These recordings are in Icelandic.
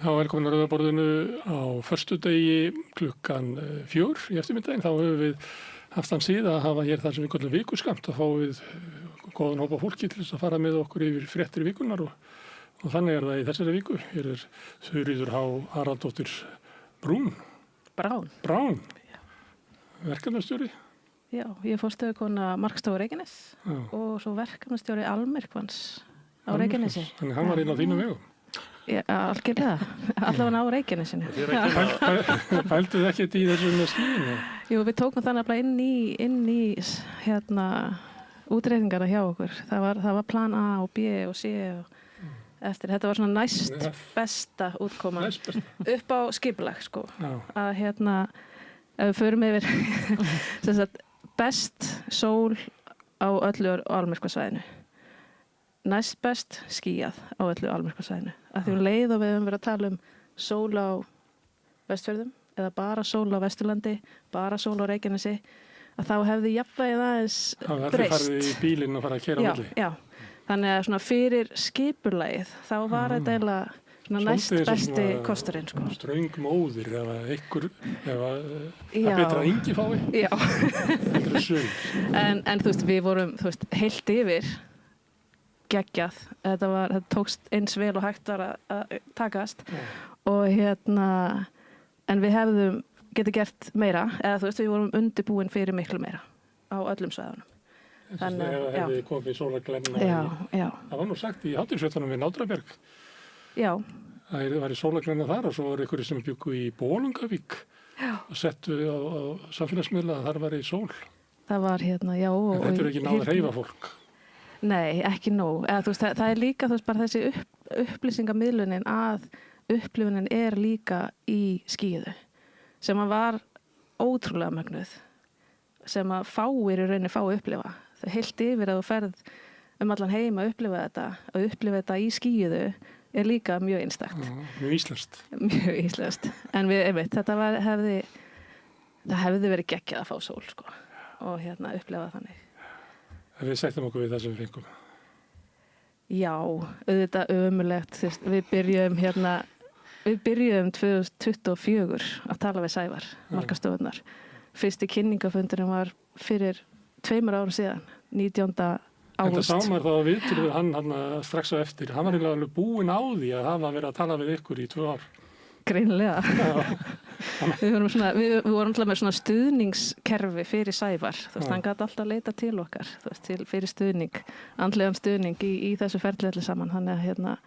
Já, velkomin að Rauðaborðinu á föstudegi klukkan 4 í eftirmiddaginn. Þá höfum við haft þann síð að hafa hér þar sem við köllum vikuskamt og fá við góðan hópa fólki til þess að fara með okkur yfir fréttir vikunar og þannig er það í þessari viku. Hér er Þuríður H. Haraldóttir Brán, verkefnastjóri. Já, ég er forstöðukona Markstofu Reykjanes og svo verkefnastjóri Almyrkvans á Reykjanesi. Þannig hann var inn á þínum vegum. Já, algjörlega. Allavega á Reykjanesinu. Pælduð ekkert í þessu með skíðinu? Jú, við tókum þannig inn í útreikningarna hjá okkur. Það var plan A og B og C og eftir. Þetta var svona næst besta útkoma upp á skipulag, sko. Að ef við förum yfir sem sagt, best sól á öllu Almyrkvasvæðinu. Næst best skýjað á öllu Almyrkvasvæðinu. Að því leið og við höfum verið að tala um sól á Vestfjörðum eða bara sól á Vesturlandi, bara sól á Reykjanesi, að þá hefði jafnvægið aðeins breyst. Það hefði farið í bílinn og farið að keyra á milli. Já. Þannig að svona fyrir skipulagið þá var þetta eiginlega næst besti kosturinn, sko. Ströng móðir eða betra engi fái. Já. En þú veist, við vorum heilt yfir geggjað. Þetta tókst eins vel og hægt var að takast og en við hefðum getið gert meira eða þú veist, við vorum undirbúin fyrir miklu meira á öllum svæðunum. Þannig að það hefði komið sólarglenna. Já. Það var nú sagt í hátíðisvetunum við Nádraberg. Já. Það var í sólarglenna þar og svo var einhverjir sem bjuggu í Bolungavík og settu á samfélagsmiðla að þar var í sól. Það var já. En þetta er ekki náð að hreyfa fólk. Nei, ekki nóg. Eða, þú veist, það er líka bara þessi upplýsingamiðlunin að upplifunin er líka í skíðu sem að var ótrúlega mögnuð sem að fáir í rauninni fá að upplifa. Það heilt yfir að þú ferð allan heim að upplifa þetta í skíðu er líka mjög einstakt. Mjög íslenskt. Mjög íslenskt. En þetta hefði verið geggjað að fá sól, sko, og upplifa þannig. Við sættum okkur við það sem við fengum. Já, auðvitað ömurlegt. Við byrjuðum 2024 að tala við Sævar, markastofunnar. Fyrsti kynningafundurinn var fyrir 2 árum síðan, 19. ágúst. Þetta sá maður þá að viðtölu við hann strax á eftir. Hann var eiginlega alveg búinn á því að hafa verið að tala við ykkur í 2 ár. Greinilega. Við vorum alltaf með svona stuðningskerfi fyrir Sævar. Hann gat alltaf leita til okkar fyrir stuðning, andlegan stuðning í þessu ferli allir saman. Þannig að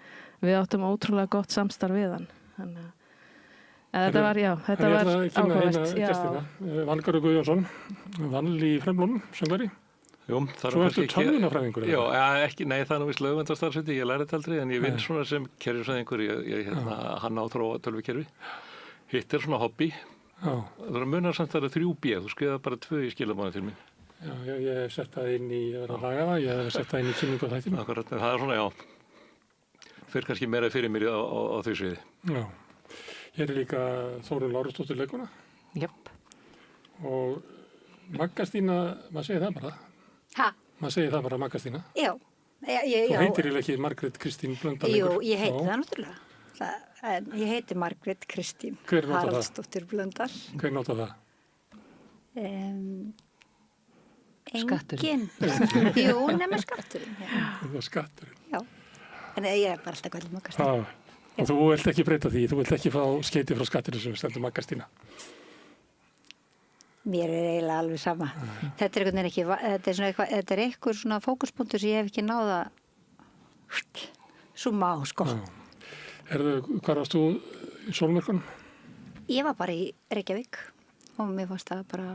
við áttum ótrúlega gott samstarf við hann. Þetta var áhugavert. Valgarður Guðjónsson, vann í Fremlónum, söngvari. Jú, svo ertu tölvunafræðingur? Já, nei, það er nú vist lögverndarstarfsheiti, ég læri þetta aldrei, en ég vinn svona sem kerfisfræðingur, ég hanna á þróa tölvukerfi. Hitt er svona hobby. Það er munar samt að það er 3B, þú skrifaði bara 2 í skilamáni til mín. Já, ég hef sett það inn í að laga það, ég hef sett það inn í kynningu á þættinu. Akkurat, en það er svona, fyrir kannski meira fyrir mér á þau sviði. Já, hér er líka Þórunn Lárusdóttir leikuna. Jöp. Og Maggastína, maður segir það bara. Maður segir það bara Maggastína. Já. Þú heitir ekki Margrét Kristín Blöndal lengur? Jú, ég heiti það náttúrulega. Ég heiti Margrét Kristín Haraldsdóttir Blöndal. Hver nota það? Enginn. Jú, nema skatturinn. Það var skatturinn. Já. En ég er bara alltaf kallið Maggastína. Og þú vilt ekki breyta því, þú vilt ekki fá skeiti frá skatturinn sem stendur Maggastína. Mér er eiginlega alveg sama. Þetta er eitthvað svona fókuspunktur sem ég hef ekki náða summa á, sko. Hvar varst þú í sólmyrkunum? Ég var bara í Reykjavík og mér fannst það bara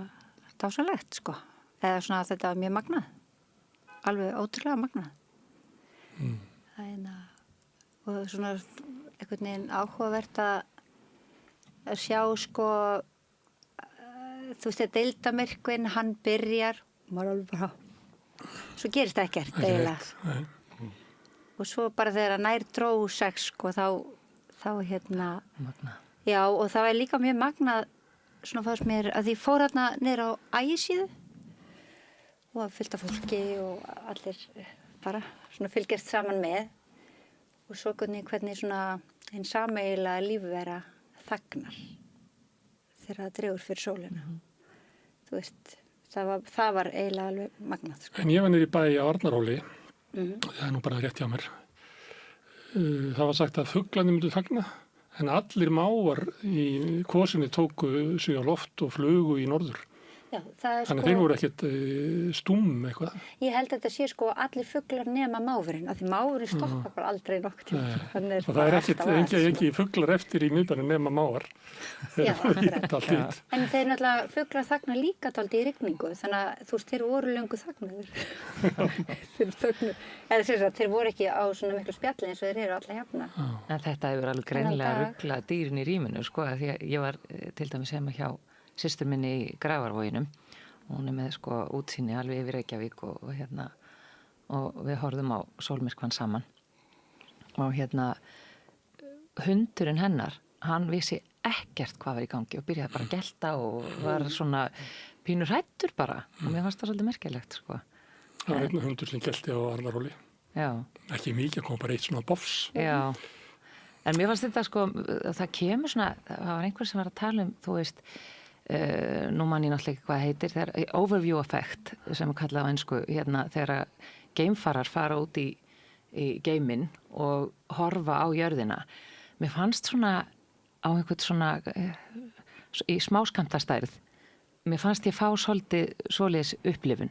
dásanlegt, sko. Eða svona að þetta var mjög magnað. Alveg ótrúlega magnað. Og svona einhvern veginn áhugavert að sjá, sko, þú veist, þetta deildarmyrkvinn, hann byrjar og maður alveg bara, svo gerist það ekkert eiginlega. Og svo bara þegar nær dró 6, sko, þá Magnað. Já, og það var líka mjög magnað, svona fannst mér, að því fór hérna niður á Ægisíðu og að fylgta fólki og allir bara svona fylgjast saman með og svo hvernig svona en sameiginlega lífvera þagnar þegar það dregur fyrir sólina. Þú veist, það var eiginlega alveg magnað. Sko. En ég var niður í bæ á Arnarhóli, það er nú bara rétt hjá mér. Það var sagt að fuglarnir myndu þagna, en allir mávar í kvosinni tóku sig á loft og flugu í norður. Já, það Þannig þeir voru ekkert stúm eitthvað. Ég held að þetta sé sko allir fuglar nema máfurinn, af því máfurinn stoppar bara aldrei nokkuð tíma. Og það er ekki fuglar eftir í miðbænum nema mávar. Já, akkurat. En þeir náttúrulega fuglar þagna líka dálítið í rigningu, þannig að þú veist, þeir voru löngu þagnaður. Þeir voru ekki á svona miklu spjalli eins og þeir eru alla jafna. En þetta hefur alveg greinilega ruglað dýrin í rýminu, sko, því að ég var til dæmis heima hjá systur minni í Grafarvoginum. Hún er með sko útsýni alveg yfir Reykjavík og við horfðum á sólmyrkvann saman. Og hundurinn hennar, hann vissi ekkert hvað var í gangi og byrjaði bara að gelta og var svona pínur hræddur bara. Og mér fannst það svolítið merkilegt, sko. Það var einn hundur sem gelti á Arnarhóli. Já. Ekki mikið, kom bara eitt svona bofs. Já. En mér fannst þetta sko, það kemur svona, það var einhver sem var að tala þú veist, nú man ég náttúrulega ekki hvað heitir, þegar overview effect sem er kallað á ensku, þegar geimfarar fara út í geiminn og horfa á jörðina. Mér fannst svona á einhvern svona í smáskamtastærð, mér fannst ég fá svoleiðis upplifun.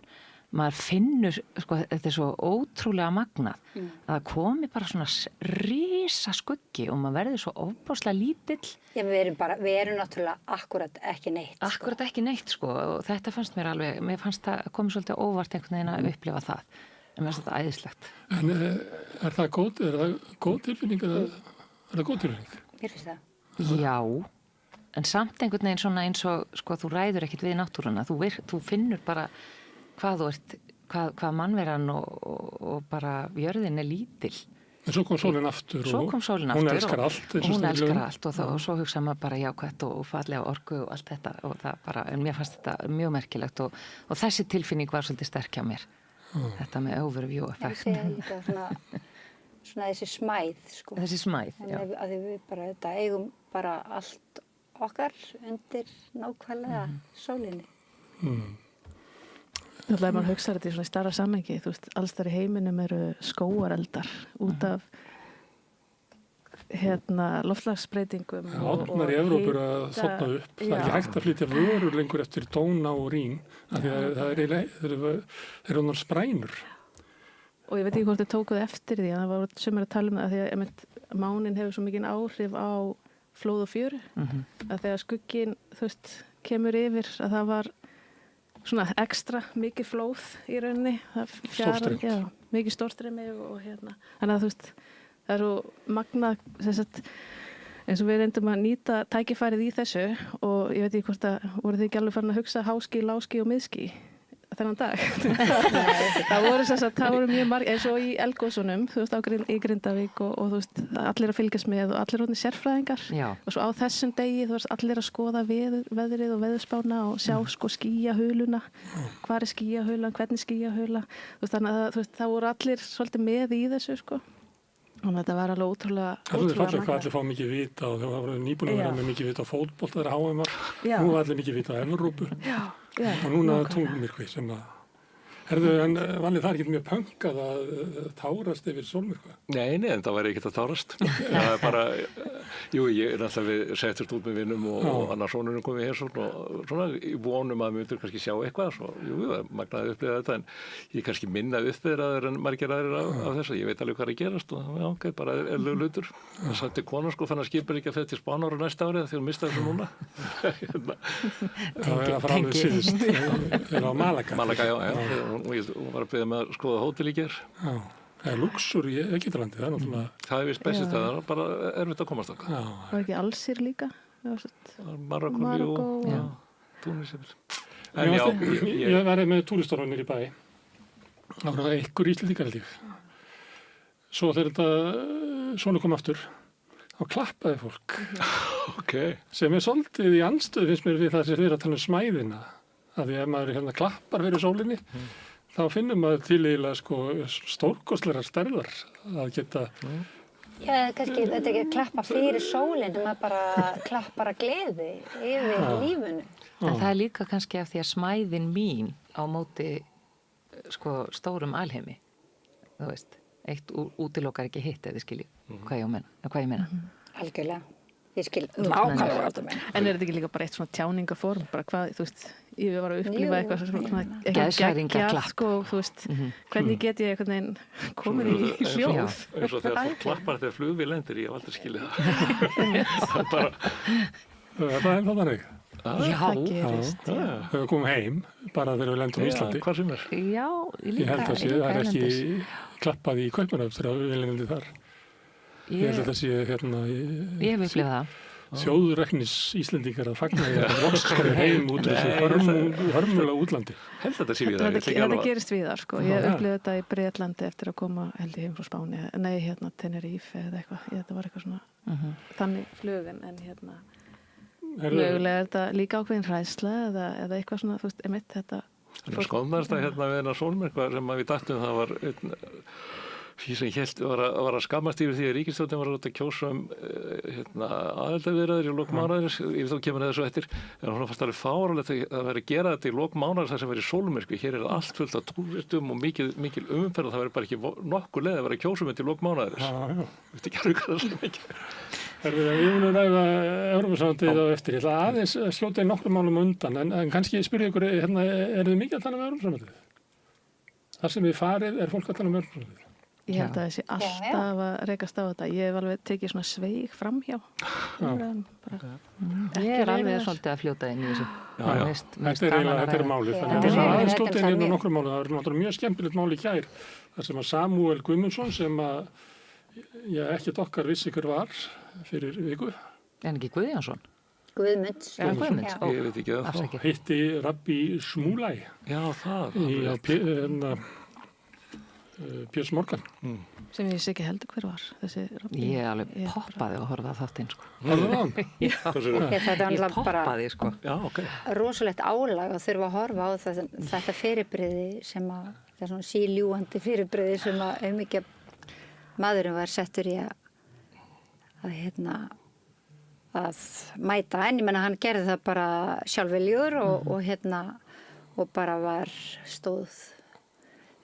Maður finnur, sko, þetta er svo ótrúlega magnað, að það komi bara svona risa skuggi og maður verður svo ofboðslega lítill. Já, við erum náttúrulega akkurat ekki neitt. Akkurat ekki neitt, sko, og þetta fannst mér alveg, mér fannst það komið svolítið óvart einhvern veginn að upplifa það, en mér fannst þetta æðislegt. En er það góð tilfinning eða er það góð tilfinning? Mér finnst það. Já, en samt einhvern veginn svona eins og, sko, þú ræður ekkert við náttúruna, þú finnur bara hvað þú ert, hvað mannveran og bara jörðin er lítil. En svo kom sólin aftur og hún elskar allt. Hún elskar allt og svo hugsa maður bara jákvætt og fallega orku og allt þetta og það bara, en mér fannst þetta mjög merkilegt og þessi tilfinning var svolítið sterk hjá mér. Þetta með overview effect. Það sé líka svona þessi smæð, sko. Þessi smæð, já. Að við bara þetta eigum bara allt okkar undir nákvæmlega sólinni. Þannig að maður hugsa þetta í svona stærra samhengi, þú veist, alls þar í heiminum eru skógareldar út af loftslagsbreytingum Árnar í Evrópu eru að þorna upp. Það er ekki hægt að flytja vörur lengur eftir Dóna og Rín, af því að það eru honum sprænur. Og ég veit ekki hvort þið tókuð eftir því, en það var sem að tala um það, því að mánin hefur svo mikinn áhrif á flóð og fjöru, að þegar skugginn, þú veist, kemur yfir, að það var svona ekstra mikið flóð í rauninni. Stórstreymt. Já, mikið stórstreymi og Þannig að þú veist, það er svo magnað, eins og við reyndum að nýta tækifærið í þessu og ég veit ekki hvort að voru þið ekki alveg farin að hugsa háski, láski og miðski þennan dag. það voru mjög margir, eins og í eldgosunum, þú veist, í Grindavík og þú veist, allir að fylgjast með og allir orðnir sérfræðingar. Já. Og svo á þessum degi, þú veist, allir að skoða veðrið og veðurspána og sjá sko skýjahuluna, hvar er skýjahulan, hvernig skýjahula, þú veist, þannig að þú veist, það voru allir svolítið með í þessu, sko. Og þetta var alveg ótrúlega magnað. Hvað allir fá mikið vita og það var nýbúin að vera með mikið vita á fótbolta þegar HM-ar. Nú var allir mikið vita á Evrópu. Og núna tunglmyrkvi sem að en vanlega það er ekki mjög pönkað að tárast yfir sólmyrkva? Nei, en það væri ekkert að tárast. Það er bara, ég er alltaf við settist út með vinnum og annars sonurinn komið hér og svona í vonum að við myndur kannski sjá eitthvað. Svo, magnaði upplýða þetta, en ég kannski minna upplýðraður en margir aðrir af þessu. Ég veit alveg hvað er að gerast og bara er löglutur. Það sætti konan fann að skipur ekki að fyrir til Spánar á næsta ári því hún mistaði þessu núna. Það er að fara alveg síðust. Það er á Malaga. Malaga, já. Og ég var að beða með að skoða hótel í ger. Já, það er luxur í Egyptalandi, það er náttúrulega... Það er vist bestist að það er bara erfitt að komast okkar. Var ekki Alsír líka? Marokko, Túnis. Ég var með túristorfanir í bæ. Það var einhver íslendingarlíf. Svo þegar þetta svona kom aftur, þá klappaði fólk. Sem er svolítið í andstöðu, finnst mér, við það sem þeir að tala um smæðina. Að því ef maður klappar fyrir sólinni, þá finnum maður til eiginlega sko stórkostlegar stærðar að geta Já, kannski þetta er ekki að klappa fyrir sólinn, maður bara klappar að gleði yfir lífinu. En það er líka kannski af því að smæðin mín á móti sko stórum alheimi, þú veist, eitt útilokar ekki hitt eða skilji hvað ég meina. Algjörlega, ég skil nákvæmlega hvað þú meina. En er þetta ekki líka bara eitt svona tjáningaform, bara hvað, þú veist, ég var að upplifa eitthvað svona geðshræringarklapp, sko, þú veist, hvernig get ég einhvern veginn komin í hljóð? Eins og þegar fólk klappar þegar flugvél lendir, ég hef aldrei skilið það. Það er þannig. Það gerist, já. Þegar við komum heim, bara þegar við lendum í Íslandi. Hvað sem er. Já, Ég held að það er ekki klappað í Kaupmannahöfn þegar við lendum þar. Ég held að það sé hérna Ég hef upplifað það. þjóðræknis Íslendingar að fagna því að loksar heim út úr þessu hörmulega útlandi. Held að þetta sé við það. Þetta gerist við þar, sko. Ég upplifði þetta í Bretlandi eftir að koma, held ég, heim frá Spáni. Nei, hérna, Tenerife eða eitthvað. Þetta var eitthvað svona þannig flugin, en hérna mögulega er þetta líka ákveðin hræðsla eða eitthvað svona, þú veist, einmitt þetta. Skóðnast að hérna við hennar sólmerkva sem að við dættum það var því sem hélt var að skammast yfir því að ríkisstjórnin var að kjósa aðildarviðræður í lok mánaðarins, yfir þá kemur það svo eftir, en hún fannst alveg fáránlegt að vera að gera þetta í lok mánaðarins þar sem verið sólmerkvi. Hér er allt fullt af túristum og mikil umferð og það verið bara ekki nokkuð leið að vera að kjósa þetta í lok mánaðarins. Veistu ekki alveg hvað það er svo mikið. Við munum ræða Evrópusambandið á eftir. Ég ætla aðeins að skjóta í nokkrum málum undan, en kannski spyrja ykkur, hérna, þið mikið að tala um Evrópusambandið? Þar sem við farið, fólk að tala um Evrópusambandið? Ég held að þessi alltaf að rekast á þetta. Ég hef alveg tekið svona sveig framhjá. Ég er alveg svolítið að fljóta inn í þessu. Þetta er málið. Þannig að aðeins skjóta inn í nokkrum málum. Það var náttúrulega mjög skemmtilegt mál í gær. Þar sem að Samúel Guðmundsson, sem að ekkert okkar vissi hver var fyrir viku. En ekki Guðjónsson? Guðmunds. Ég veit ekki að það. Hitti Rabbi Shmulai. Já, það. Piers Morgan. Sem ég vissi ekki heldur hver var. Ég alveg poppaði að horfa þáttinn, sko. Horfðu á hann? Þetta var bara sko. rosalegt álag að þurfa að horfa á þetta fyrirbrigði sem að, það er svona síljúandi fyrirbrigði sem að mikið maðurinn var settur í að mæta, en ég menna hann gerði það bara sjálfviljugur og bara stóð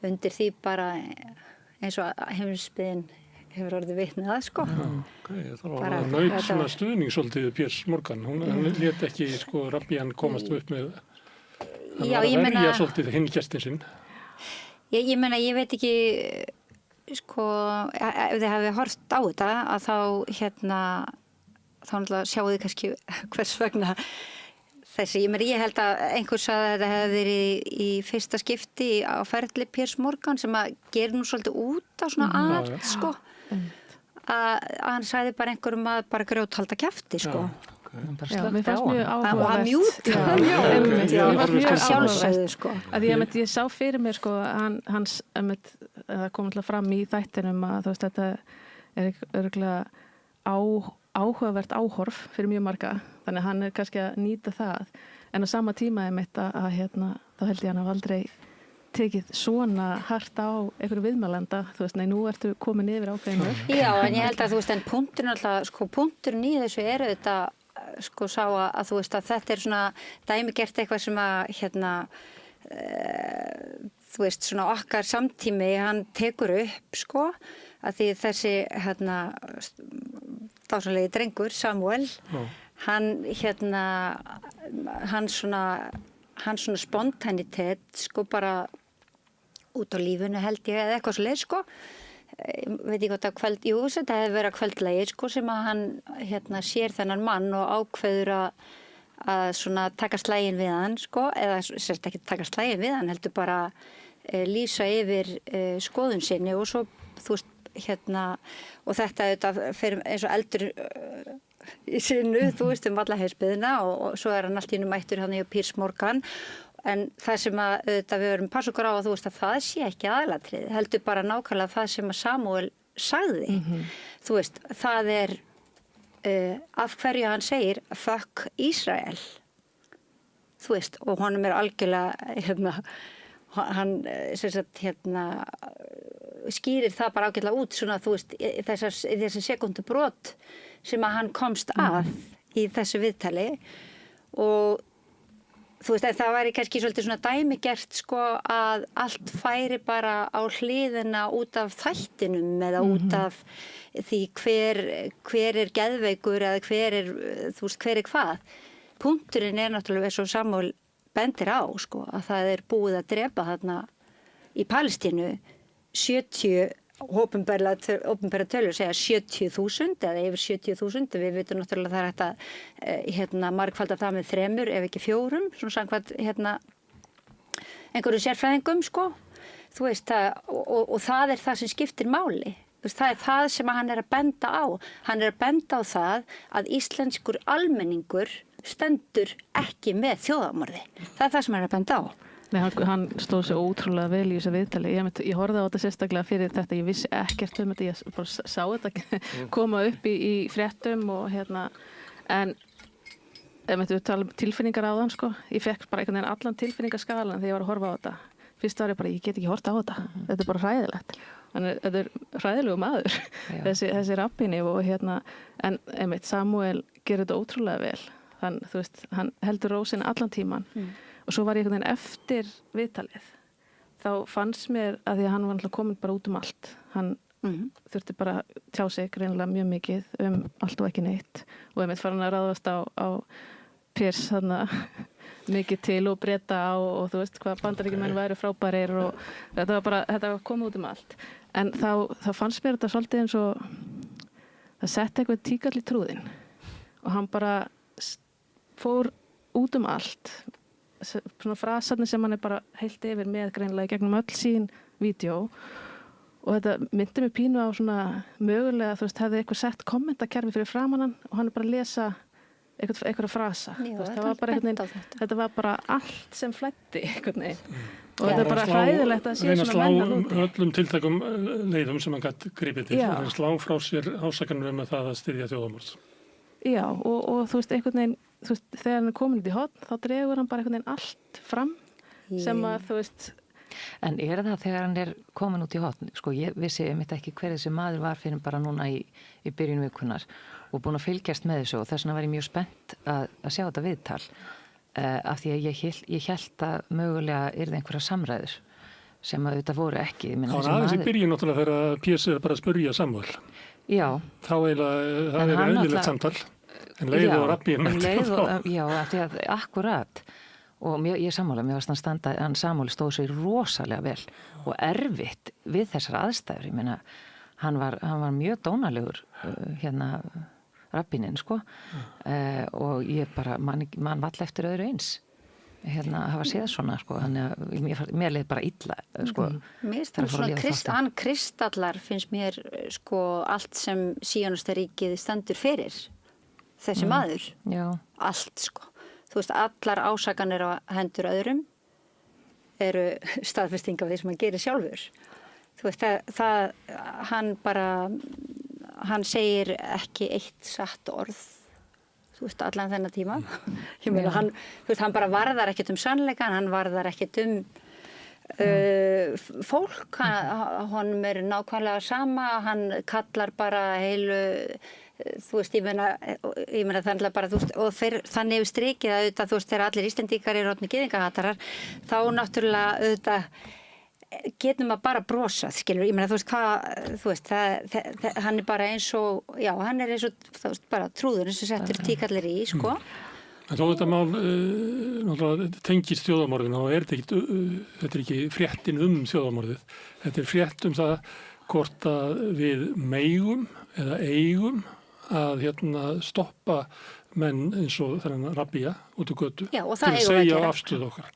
undir því bara eins og heimsbyggðin hefur orðið vitnið að, sko. Það naut svona stuðning svolítið Piers Morgan. Hún lét ekki, sko, Rabbian komast upp með að verja svolítið hinn gestin sinn. Ég meina, ég veit ekki, sko, ef þið hafið hort á þetta, að þá náttúrulega sjáu þið kannski hvers vegna þessi, ég held að einhver sagði að þetta hefði verið í fyrsta skipti á ferli Piers Morgan sem að gera nú svolítið út á svona sko. Að hann sagði bara einhverjum að bara grjóthalda kjafti, sko. Mér fannst mjög áhugavert. Og að mjúta. Sjálfsögðu, sko. Ég sá fyrir mér, sko, það kom alltaf fram í þættinum að þú veist, þetta er örgulega áhugavert áhorf fyrir mjög marga, þannig að hann er kannski að nýta það, en á sama tíma þá held ég hann hafa aldrei tekið svona hart á einhverju viðmælanda, þú veist, nei, nú ertu komin yfir ákveðinu. Já, en ég held að þú veist, en punkturinn alltaf, sko, punkturinn í þessu eru þetta, sko, sá að þú veist að þetta er svona dæmigert eitthvað sem að, þú veist, svona okkar samtími, hann tekur upp, sko, að því þessi, dásamlegi drengur, Samuel, hann svona spontanitet, sko, bara út á lífinu held ég, eða eitthvað svo leið, sko. Veit ég hvort að þetta hefði verið að kvöldlagi, sko, sem að hann sér þennan mann og ákveður að svona taka slaginn við hann, sko, eða sérst ekki taka slaginn við hann, heldur bara lýsa yfir skoðun sinni og svo, þú veist, og þetta fyrir eins og eldur í sinu, þú veist, alla heimsbyggðina og svo er hann allt í einu mættur hann í Piers Morgan, en það sem að við verum passa okkur á að þú veist að það sé ekki aðalatrið, heldur bara nákvæmlega það sem að Samúel sagði. Þú veist, það er af hverju hann segir fuck Ísrael, þú veist, og honum er algjörlega hann sem sagt skýrir það bara ágætlega út svona, þú veist, þessi sekundu brot sem að hann komst að í þessu viðtali og þú veist, það væri kannski svolítið svona dæmigert sko að allt færi bara á hliðina út af þættinum eða út af því hver er geðveikur eða þú veist, hver er hvað. Punkturinn er náttúrulega eins og Samúel bendir á sko að það er búið að drepa þarna í Palestínu 70 opinbera tölur segja 70.000 eða yfir 70.000. Við vitum náttúrulega það er hægt að margfalda það með 3 ef ekki 4, svona samkvæmt einhverjum sérfræðingum sko. Þú veist það, og það er það sem skiptir máli. Það er það sem hann er að benda á. Hann er að benda á það að íslenskur almenningur stendur ekki með þjóðarmorði. Það er það sem hann er að benda á. Nei, hann stóð svo ótrúlega vel í þessu viðtali. Ég horfði á þetta sérstaklega fyrir þetta. Ég vissi ekkert um þetta. Ég bara sá þetta koma upp í fréttum og en við tala um tilfinningar á þann sko. Ég fekk bara einhvern veginn allan tilfinningaskalan þegar ég var að horfa á þetta. Fyrst var ég bara, ég get ekki horft á þetta. Þetta er bara hræðilegt. Þetta er hræðilegu maður, þessi rabbíni og en einmitt Samúel gerir þetta ótrúlega vel. Þú veist, hann heldur rósina allan tíman. Og svo var ég einhvern veginn eftir viðtalið. Þá fannst mér að því að hann var náttúrulega komin bara út um allt. Hann þurfti bara að tjá sig greinilega mjög mikið allt og ekki neitt. Og einmitt farin að ráðast á Piers mikið til og breyta á og þú veist hvað Bandaríkjamenn væru frábærir og þetta var komið út um allt. En þá fannst mér þetta svolítið eins og það setti eitthvað tíkall í trúðin og hann bara fór út um allt. Svona frasarnir sem hann er bara heilt yfir með greinilega gegnum öll sín vídeo og þetta myndi mig pínu á svona mögulega, þú veist, hefði eitthvað sett kommentakerfi fyrir framan hann og hann er bara að lesa eitthvað frasa. Já, veist, það var bara þetta var bara allt sem flæddi einhvern veginn og þetta er bara hræðilegt að sé svona menn að slá öllum tiltækum leiðum sem hann gætt gripið til og slá frá sér ásakanum með það að styðja þjóðarmorð. Já, og þú veist, einhvern veginn þú veist, þegar hann er komin út í horn þá dregur hann bara einhvern veginn allt fram sem að þú veist. En er það þegar hann er komin út í horn? Sko, ég vissi einmitt ekki hver þessi maður var fyrir bara núna í byrjun vikunnar og búin að fylgjast með þessu og þess vegna var ég mjög spennt að sjá þetta viðtal af því að ég hélt að mögulega yrði einhverja samræður sem að þetta voru ekki. Það var aðeins í byrjun náttúrulega þegar Piers er bara að spurja Samúel. Já. Þá eiginlega, það er eðlilegt samtal. En leið og rabbín. Já, af því að akkurat. Og ég sammála, mér varst að standa, en Samúel stóð sér rosalega vel og erfitt við þessar aðstæður. Ég meina, hann var mjög dónalegur rabbíninn, sko. Og ég bara, mann vall eftir öðru eins. Hafa séð svona, sko. Þannig að mér leið bara illa, sko. Mér finnst svona kristallar finnst mér, sko, allt sem Síónistaríkið stendur fyrir. Þessi maður. Já. Allt, sko. Þú veist, allar ásakanir á hendur öðrum eru staðfesting af því sem hann gerir sjálfur. Þú veist, hann segir ekki eitt satt orð, þú veist, allan þennan tíma. Ég meina, þú veist, hann bara varðar ekkert sannleikann, hann varðar ekkert fólk, honum er nákvæmlega sama, hann kallar bara heilu þú veist, ég meina þannig bara, þú veist, og þannig hefur strikið að auðvitað, þú veist, þegar allir Íslendingar eru orðnir gyðingahatarar, þá náttúrulega auðvitað getum að bara brosa, skilur, ég meina, þú veist, þú veist, hann er bara eins og, já, hann er eins og, þú veist, bara trúður eins og settur tíkallir í, sko. En þó þetta mál náttúrulega tengist þjóðarmorðinu og þetta er ekki fréttin þjóðarmorðið, þetta er frétt það hvort að við megum eða eigum að stoppa menn eins og þennan rabbía út úr götu til að segja afstöðu okkar.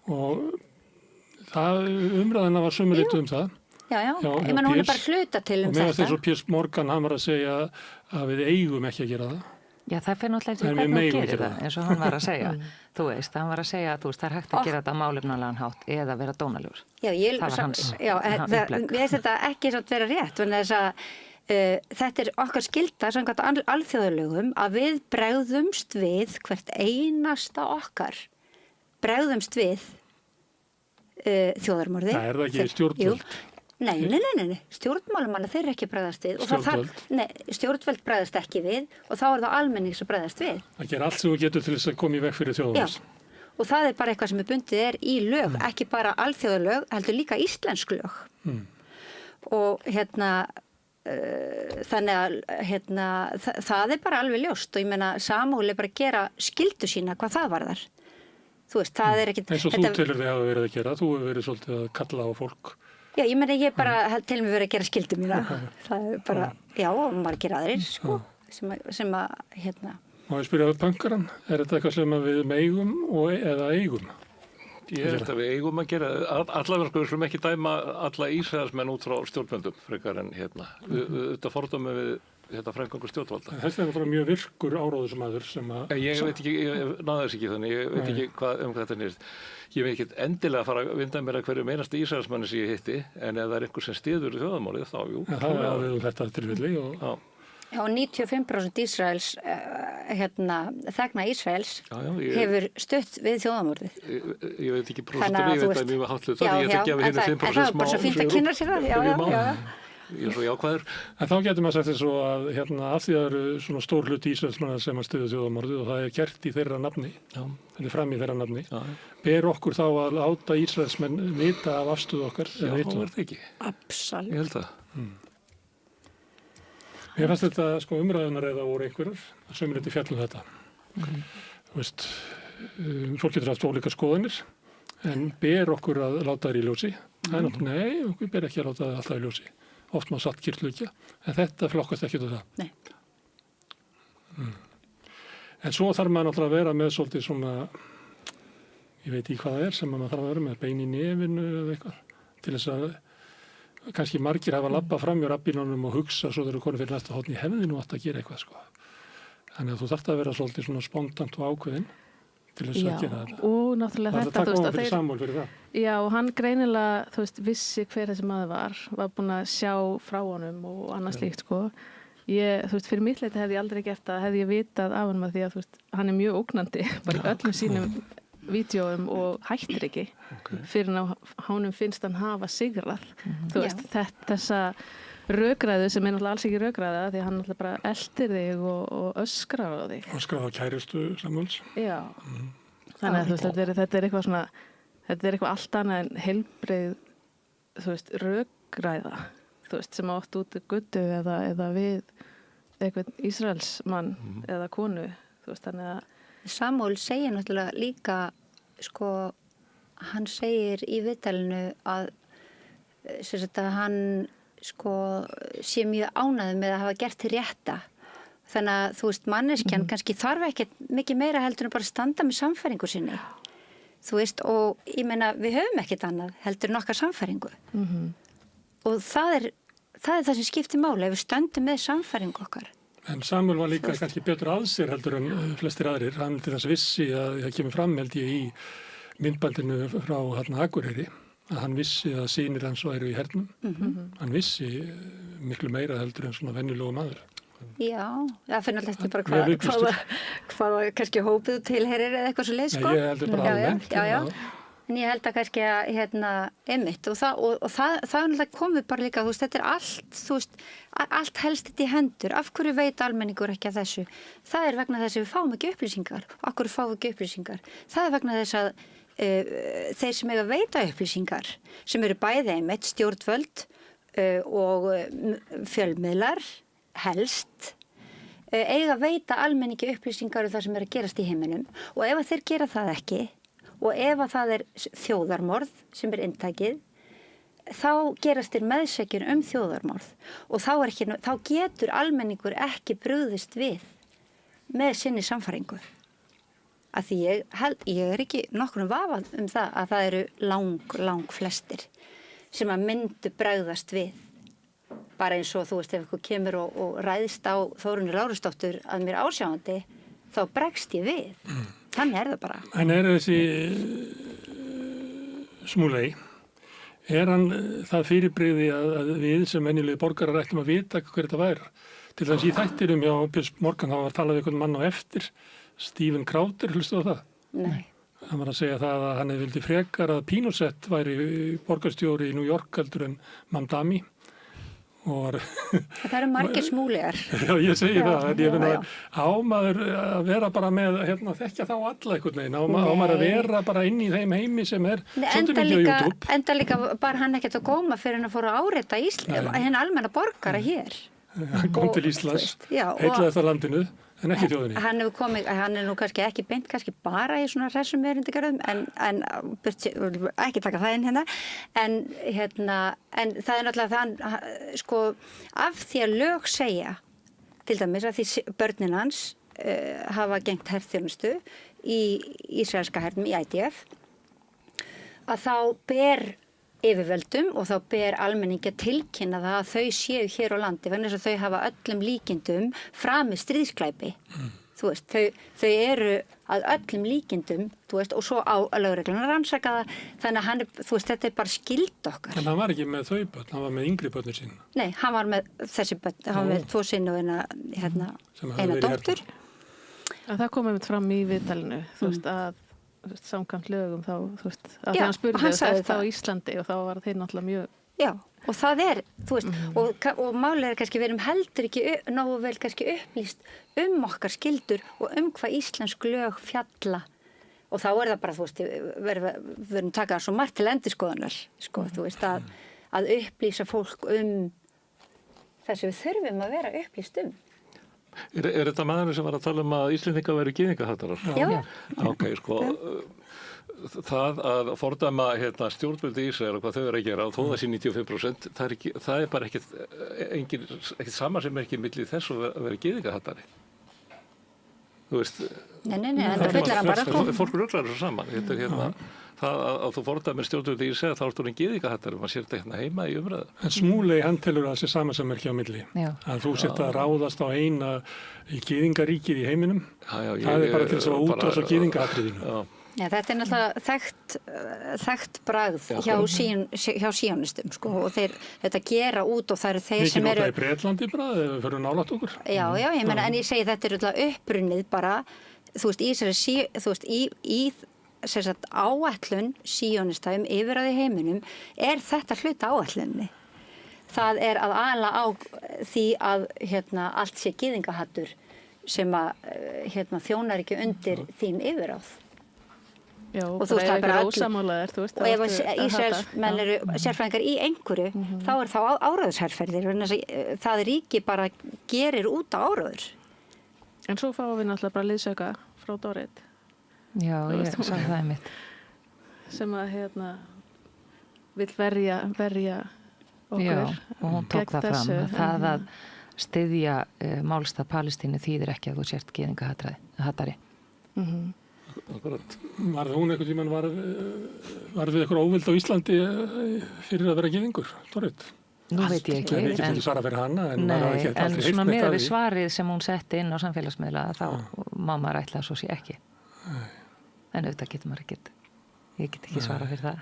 Og umræðina var sömurlítið það. Já, ég menn hún er bara hluta til þetta. Og meðan þess að Piers Morgan, hann var að segja að við eigum ekki að gera það. Já, það fyrir náttúrulega eftir hvernig þú gerir það, eins og hann var að segja. Þú veist, hann var að segja að það er hægt að gera þetta málefnalegan hátt eða vera dónalegur. Það var hans upplegg. Ég veist þetta ekki samt vera rétt, en þess að þetta er okkar skylda samkvæmt alþjóðalögum að við bregðumst við hvert einasta okkar bregðumst við þjóðarmorði. Það ekki stjórnvöld? Nei. Stjórnmálamanna þeir eru ekki að bregðast við. Stjórnvöld bregðast ekki við og þá er það almenning sem bregðast við. Það ger allt sem þú getur til þess að koma í veg fyrir þjóðarmorð. Já, og það er bara eitthvað sem bundið í lög, ekki bara alþjóðalög, heldur líka íslensk lög. Og þannig að það er bara alveg ljóst og ég meina Samúel er bara að gera skyldu sína hvað það varðar. Þú veist, það er ekkit... Eins og þú telur þig hafa verið að gera, þú hefur verið svolítið að kalla á fólk. Já, ég meina ég bara til mig verið að gera skyldu mína. Það er bara, já, og margir aðrir, sko, sem að, Má ég spyrja punkaran, er þetta eitthvað sem við megum eða eigum? Ég held að við eigum að gera, allavega sko við slum ekki dæma alla Ísraelsmenn út frá stjórnvöldum frekar en þetta fordómi við framgangur stjórnvalda. Þetta er mjög virkur áróðusmaður sem að... Ég veit ekki, ég náði þess ekki þannig, ég veit ekki hvað þetta nýrst. Ég veit ekki endilega að fara að vinda mér að hverju einasta Ísraelsmanni sem ég hitti, en ef það er einhver sem styður í þjóðarmálið, þá jú. Það er við þetta tilfelli og... Já, 95% Ísraels, þegna Ísraels hefur stutt við þjóðarmorðið. Ég veit ekki prósentum, ég veit að mjög hátluð þannig, ég ætla að gefa henni 5% smá. En það er bara svo fínt að kynna sér það, já. Ég er svo jákvæður. En þá getur maður sagt þess að af því að það eru svona stór hluti Ísraelsmanna sem að styðja þjóðarmorðið og það er gert í þeirra nafni, þetta er fram í þeirra nafni, ber okkur þá að láta Ísraelsmenn vita af afstöðu okkar? Já, það verður ekki. Absolutt. Ég held það. Mér fannst þetta umræðunar eða voru einhverjar að sömurleiti fjallum þetta. Þú veist, fólk getur haft ólíkar skoðanir en ber okkur að láta þær í ljósi. Það er náttúrulega, nei, okkur ber ekki að láta það alltaf í ljósi. Oft má satt kyrtluðkja, en þetta flokkast ekki út af það. Nei. En svo þarf maður náttúrulega að vera með svolítið svona, ég veit ekki hvað það er sem maður þarf að vera með, bein í nefinu eða eitthvað, til þess að kannski margir hafa labbað fram í rabbínunum og hugsa svo þegar þú konur fyrir næsta hóttni, hefði nú átt að gera eitthvað, sko. Þannig að þú þarft að vera svolítið svona spontant og ákveðin til þess að gera þetta. Og náttúrulega þetta, þú veist, fyrir Samúel fyrir það. Já, og hann greinilega, þú veist, vissi hver þessi maður var búin að sjá frá honum og annað slíkt, sko. Þú veist, fyrir mitt leiti hefði ég aldrei gert það, hefði ég vitað af honum að því að, þú veist, hann er mjög ógnandi, bara í öllum sínum vídeóum og hættir ekki fyrir að honum finnst hann hafa sigrað. Þú veist, þessa rökræðu sem er náttúrulega alls ekki rökræða því að hann náttúrulega bara eldir þig og öskrar á þig. Öskrar á kærustu Samúels. Já, þannig að þú veist, þetta er eitthvað svona, þetta er eitthvað allt annað en heilbreið, þú veist, rökræða, þú veist, sem átt út guttu eða við eitthvað Ísraelsmann eða konu, þú veist, þannig að... Samúel segir náttúrulega líka, sko, hann segir í viðtalinu að hann sko sé mjög ánægður með að hafa gert til rétta. Þannig að þú veist, manneskjan kannski þarf ekkert mikið meira heldur en bara standa með samfæringu sinni. Þú veist, og ég meina, við höfum ekkert annað heldur en okkar samfæringu. Og það er það sem skiptir máli, ef við stöndum með samfæringu okkar. En Samúel var líka kannski betur að sér heldur en flestir aðrir. Hann til þess vissi að það kemur fram held ég í myndbandinu frá Akureyri að hann vissi að synir hans væru í hernum. Hann vissi miklu meira heldur en svona venjulegu maður. Já, það finnur alltaf eftir bara hvað kannski hópið tilherir eða eitthvað svo leið, sko. Nei, ég heldur bara almennt. Já. En ég held að kannski að, einmitt, og það er náttúrulega komið bara líka, þú veist, þetta er allt, þú veist, allt helst þetta í hendur. Af hverju veit almenningur ekki að þessu? Það er vegna þess að við fáum ekki upplýsingar. Af hverju fáum við ekki upplýsingar? Það er vegna þess að þeir sem eiga að veita upplýsingar, sem eru bæði einmitt stjórnvöld og fjölmiðlar, helst, eiga að veita almenningi upplýsingar um það sem er að gerast í heiminum. Og ef þeir gera það ekki, og ef að það er þjóðarmorð sem er inntakið, þá gerast þeir meðsekjur þjóðarmorð. Og þá getur almenningur ekki brugðist við með sinni samfæringu. Af því ég er ekki nokkrum vafa um það að það eru lang flestir sem að myndu bregðast við. Bara eins og þú veist, ef eitthvað kemur og ræðst á Þórunni Lárusdóttur að mér ásjáandi, þá bregst ég við. Þannig er það bara. En er þessi Smúlei, er hann það fyrirbrigði að við sem venjulegi borgarar ættum að vita hver þetta væri? Til þess í þættinum hjá Piers Morgan, þá var talað um einhvern mann á eftir, Stephen Crowder, hlustu á það? Nei. Hann var að segja það að hann vildi frekar að Pinochet væri borgarstjóri í New York heldur en Mamdani. Það eru margir smúlegar. Já, ég segi það, en ég finna ámaður að vera bara með, þekkja þá alla einhvern veginn, ámaður að vera bara inn í þeim heimi sem svolítið mikið á YouTube. Enda líka bara hann ekkert að koma fyrir hann að fóra að áreita henni almenna borgara hér. Hann kom til Íslands, heillaði það landinu, en ekki þjóðinni. Hann nú kannski ekki beint, kannski bara í svona hressum erindigaröðum, en ekki taka það inn hérna, en það er náttúrulega það, sko, af því að lög segja, til dæmis að því börnin hans hafa gengt herþjónustu í ísraelska hernum, í IDF, að þá ber yfirvöldum og þá ber almenningi að tilkynna það að þau séu hér á landi vegna þess að þau hafa öllum líkindum framið stríðsklæpi. Þú veist, þau eru að öllum líkindum, þú veist, og svo á lögregluna rannsaka það, þannig að þú veist, þetta er bara skyld okkar. En hann var ekki með þau börn, hann var með yngri börnir sín. Nei, hann var með þessi börn, hann var með 2 syni og eina dóttur. Það kom einmitt fram í viðtalinu, þú veist, að samkvæmt lögum þá, þú veist, að því hann spurði þetta á Íslandi og þá var þeir náttúrulega mjög... Já, og það er, þú veist, og málið er kannski við erum heldur ekki nógu vel kannski upplýst okkar skyldur og hvað íslensk lög fjalla og þá er það bara, þú veist, við erum takað svo margt til endurskoðunar, sko, þú veist, að upplýsa fólk þessu við þurfum að vera upplýst Er þetta maðurinn sem var að tala að Íslendingar væru gyðingahattarar? Já. Ok, sko, það að fordæma stjórnvöldi í Ísrael og hvað þau eru að gera og þó það sé 95%, það er bara ekkert sama sem er ekki milli þess að vera gyðingahattari. Þú veist... Nei, það fullar hann bara sko. Fólk ruglar þessu saman. Það að þú fordæmir stjórnvöldi í Ísrael þá ertu orðinn gyðingahattari, maður sér þetta heima í umræðu. En Smúlei hann telur að það sé samansammerki á milli. Að þú sért að ráðast á eina í gyðingaríkið í heiminum. Það er bara til þess að útrása gyðingahatriðinu. Já, þetta er náttúrulega þekkt bragð hjá síónistum, sko, og þetta gera út og það eru þeir sem eru... Mikið notað í Bretlandi bara, eða við fyrir nálægt okkur. Já, ég meina, en ég segi þetta er alltaf upprunnið bara, þú veist, í áætlun síónista yfirráð í heiminum er þetta hluta áætlunni. Það er að ala á því að allt sé gyðingahattur sem að þjónar ekki undir þín yfirráð. Já, og þú veist það er bara ósamálaðir, þú veist. Og ef Ísraelsmenn eru sérfræðingar í einhverju, þá er þá áráðsherferðir. Það ríki bara gerir út á áráður. En svo fáum við náttúrulega bara liðsauka frá Dorrit. Já, ég sagði það einmitt. Sem að vill verja okkur. Já, og hún tók það fram. Það að styðja málstað Palestínu þýðir ekki að þú sért gyðingahattari. Var hún einhvern tímann var við eitthvað óvild á Íslandi fyrir að vera gyðingur, Dorrit? Nú veit ég ekki. Það er ekki til að svara fyrir hana. En svona miðað við svarið sem hún setti inn á samfélagsmiðla þá má maður ætla að svo sé ekki. En auðvitað getur maður ekkert. Ég get ekki svara fyrir það.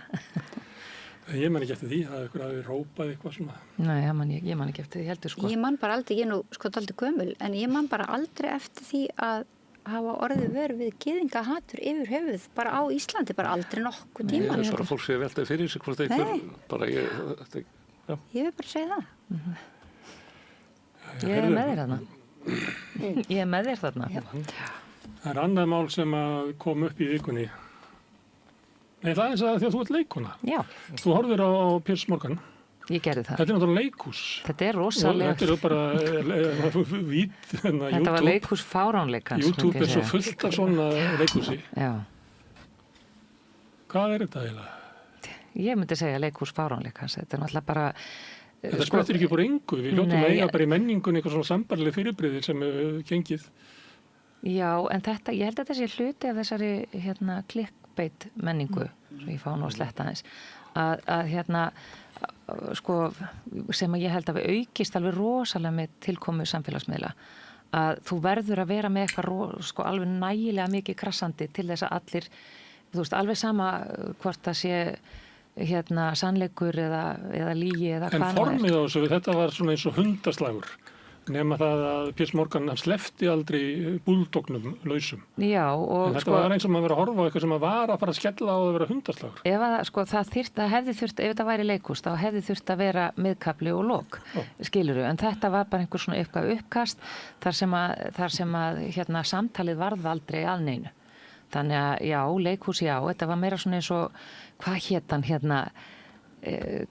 Ég man ekki eftir því að ykkur hafi rópað eitthvað svona. Nei, ég man ekki eftir því heldur sko. Ég man bara aldrei, ég er nú sko dálítið gömul, en ég man bara aldrei eftir því að hafa orðið verið við gyðingahatur yfir höfuð bara á Íslandi, bara aldrei nokkuð tíma. Það er bara fólk sem veltaði fyrir sig hvort einhver, bara ég vil bara segja það. Ég er með þér þarna. Ég er með þér þarna. Það er annað mál sem kom upp í vikunni. Nei, það er því að þú ert leikona. Já. Þú horfir á Piers Morgan. Ég gerði það. Þetta er náttúrulega leikhús. Þetta er rosalega. Þetta er bara Þetta var leikhús fáránleikans. YouTube er svo fullt af svona leikhúsi. Já. Hvað er þetta eiginlega? Ég myndi segja leikhús fáránleikans. Þetta er náttúrulega bara... Þetta skvættir ekki bara engu. Við hljóttum að eiga bara í menningunni eitthvað svona sambarleg fyrirbrigði sem gengið. Já, en þetta, ég held að þetta sé hluti af þessari clickbait menningu, svo ég fá nú að sletta aðeins, að sko, sem að ég held að við aukist alveg rosalega með tilkomu samfélagsmiðla, að þú verður að vera með eitthvað sko, alveg nægilega mikið krassandi til þess að allir, þú veist, alveg sama hvort það sé sannleikur eða lygi eða hvað. En formið á þessu, þetta var svona eins og hundaslagur. nema það að Piers Morgan hann slefti aldrei búldóknum lausum. Já, og en þetta var eins og maður verið að horfa á eitthvað sem að var að fara að skella á að vera hundaslagur. Ef að, sko, það hefði þurft, ef þetta væri leikhús, þá hefði þurft að vera miðkafli og lok, skilurðu, en þetta var bara einhver svona eitthvað uppkast þar sem að hérna, samtalið varð aldrei að neinu. Þannig að já, leikhús já, þetta var meira svona eins og, hvað hét hann hérna,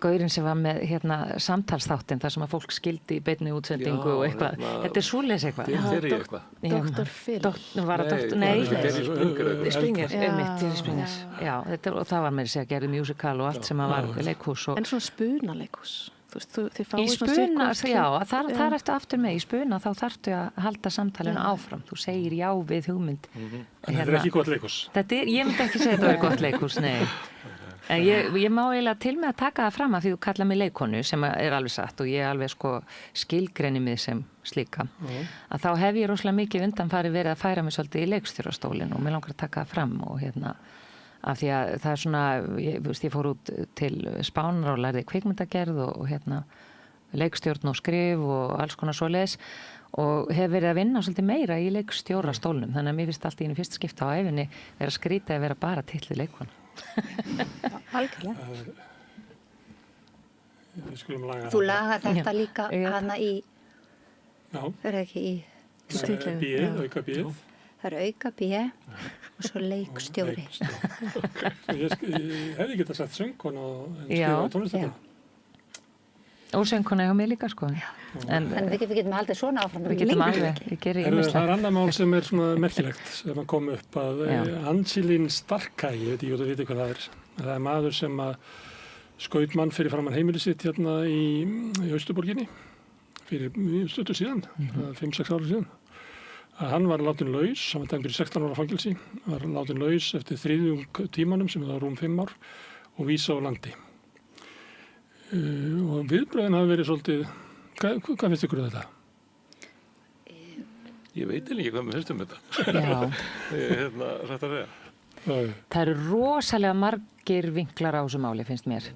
gaurinn sem var með hérna, samtalsþáttinn þar sem að fólk skildi í beinni útsendingu og eitthvað. Þetta svoleiðis eitthvað. Dr. Phil. Nei, Springer, Springer. Já, og það var með þess að gera musical og allt sem að var leikhús. En svona spunaleikhús. Í spuna, já, þar ertu aftur með. Í spuna þá þarftu að halda samtalinu áfram. Þú segir já við hugmynd. En þetta er ekki gott leikhús. Ég myndi ekki segja þetta er gott leikhús, nei. En ég má eiginlega til með að taka það fram að því þú kalla mig leikonu sem er alveg satt og ég alveg sko skilgreini mig sem slíka að þá hef ég rosalega mikið undanfari verið að færa mig svolítið í leikstjórastólinn og mér langar að taka það fram og hérna af því að það er svona, ég fór út til Spánar og lærði kvikmyndagerð og hérna leikstjórn og skrif og alls konar svoleiðis og hef verið að vinna svolítið meira í leikstjórastólnum þannig að mér finnst allt í einu fyrsta skipta á æfinni vera skrítið að vera bara titluð leikonu. Algjörlega. Þú lagar þetta líka hana í það er ekki í auka bíð það er auka bíð og svo leikstjóri ég hefði getað sett söngkona en skrifa tónlistina og söngkona hjá mig líka sko en við getum haldið svona áfram við getum alveg, við gerum ímislegt. Það er annar mál sem er svona merkilegt sem að koma upp að Angelín Starkay, ég veit ekki hvað þú viti hvað það er maður sem að skaut mann fyrir framan heimili sitt hérna í Austurborginni fyrir stuttu síðan 5-6 ára síðan að hann var látin laus, hann var dæmdur í 16 ára fangelsi var látin laus eftir þriðjung tímanum sem var rúm 5 ár og vísa á landi og viðbröðin hafa verið svolítið hvað finnst ykkur þetta? Ég veit ekki hvað mér finnst þetta. Já. Rætt að segja. Það eru rosalega margir vinklar á þessu máli finnst mér.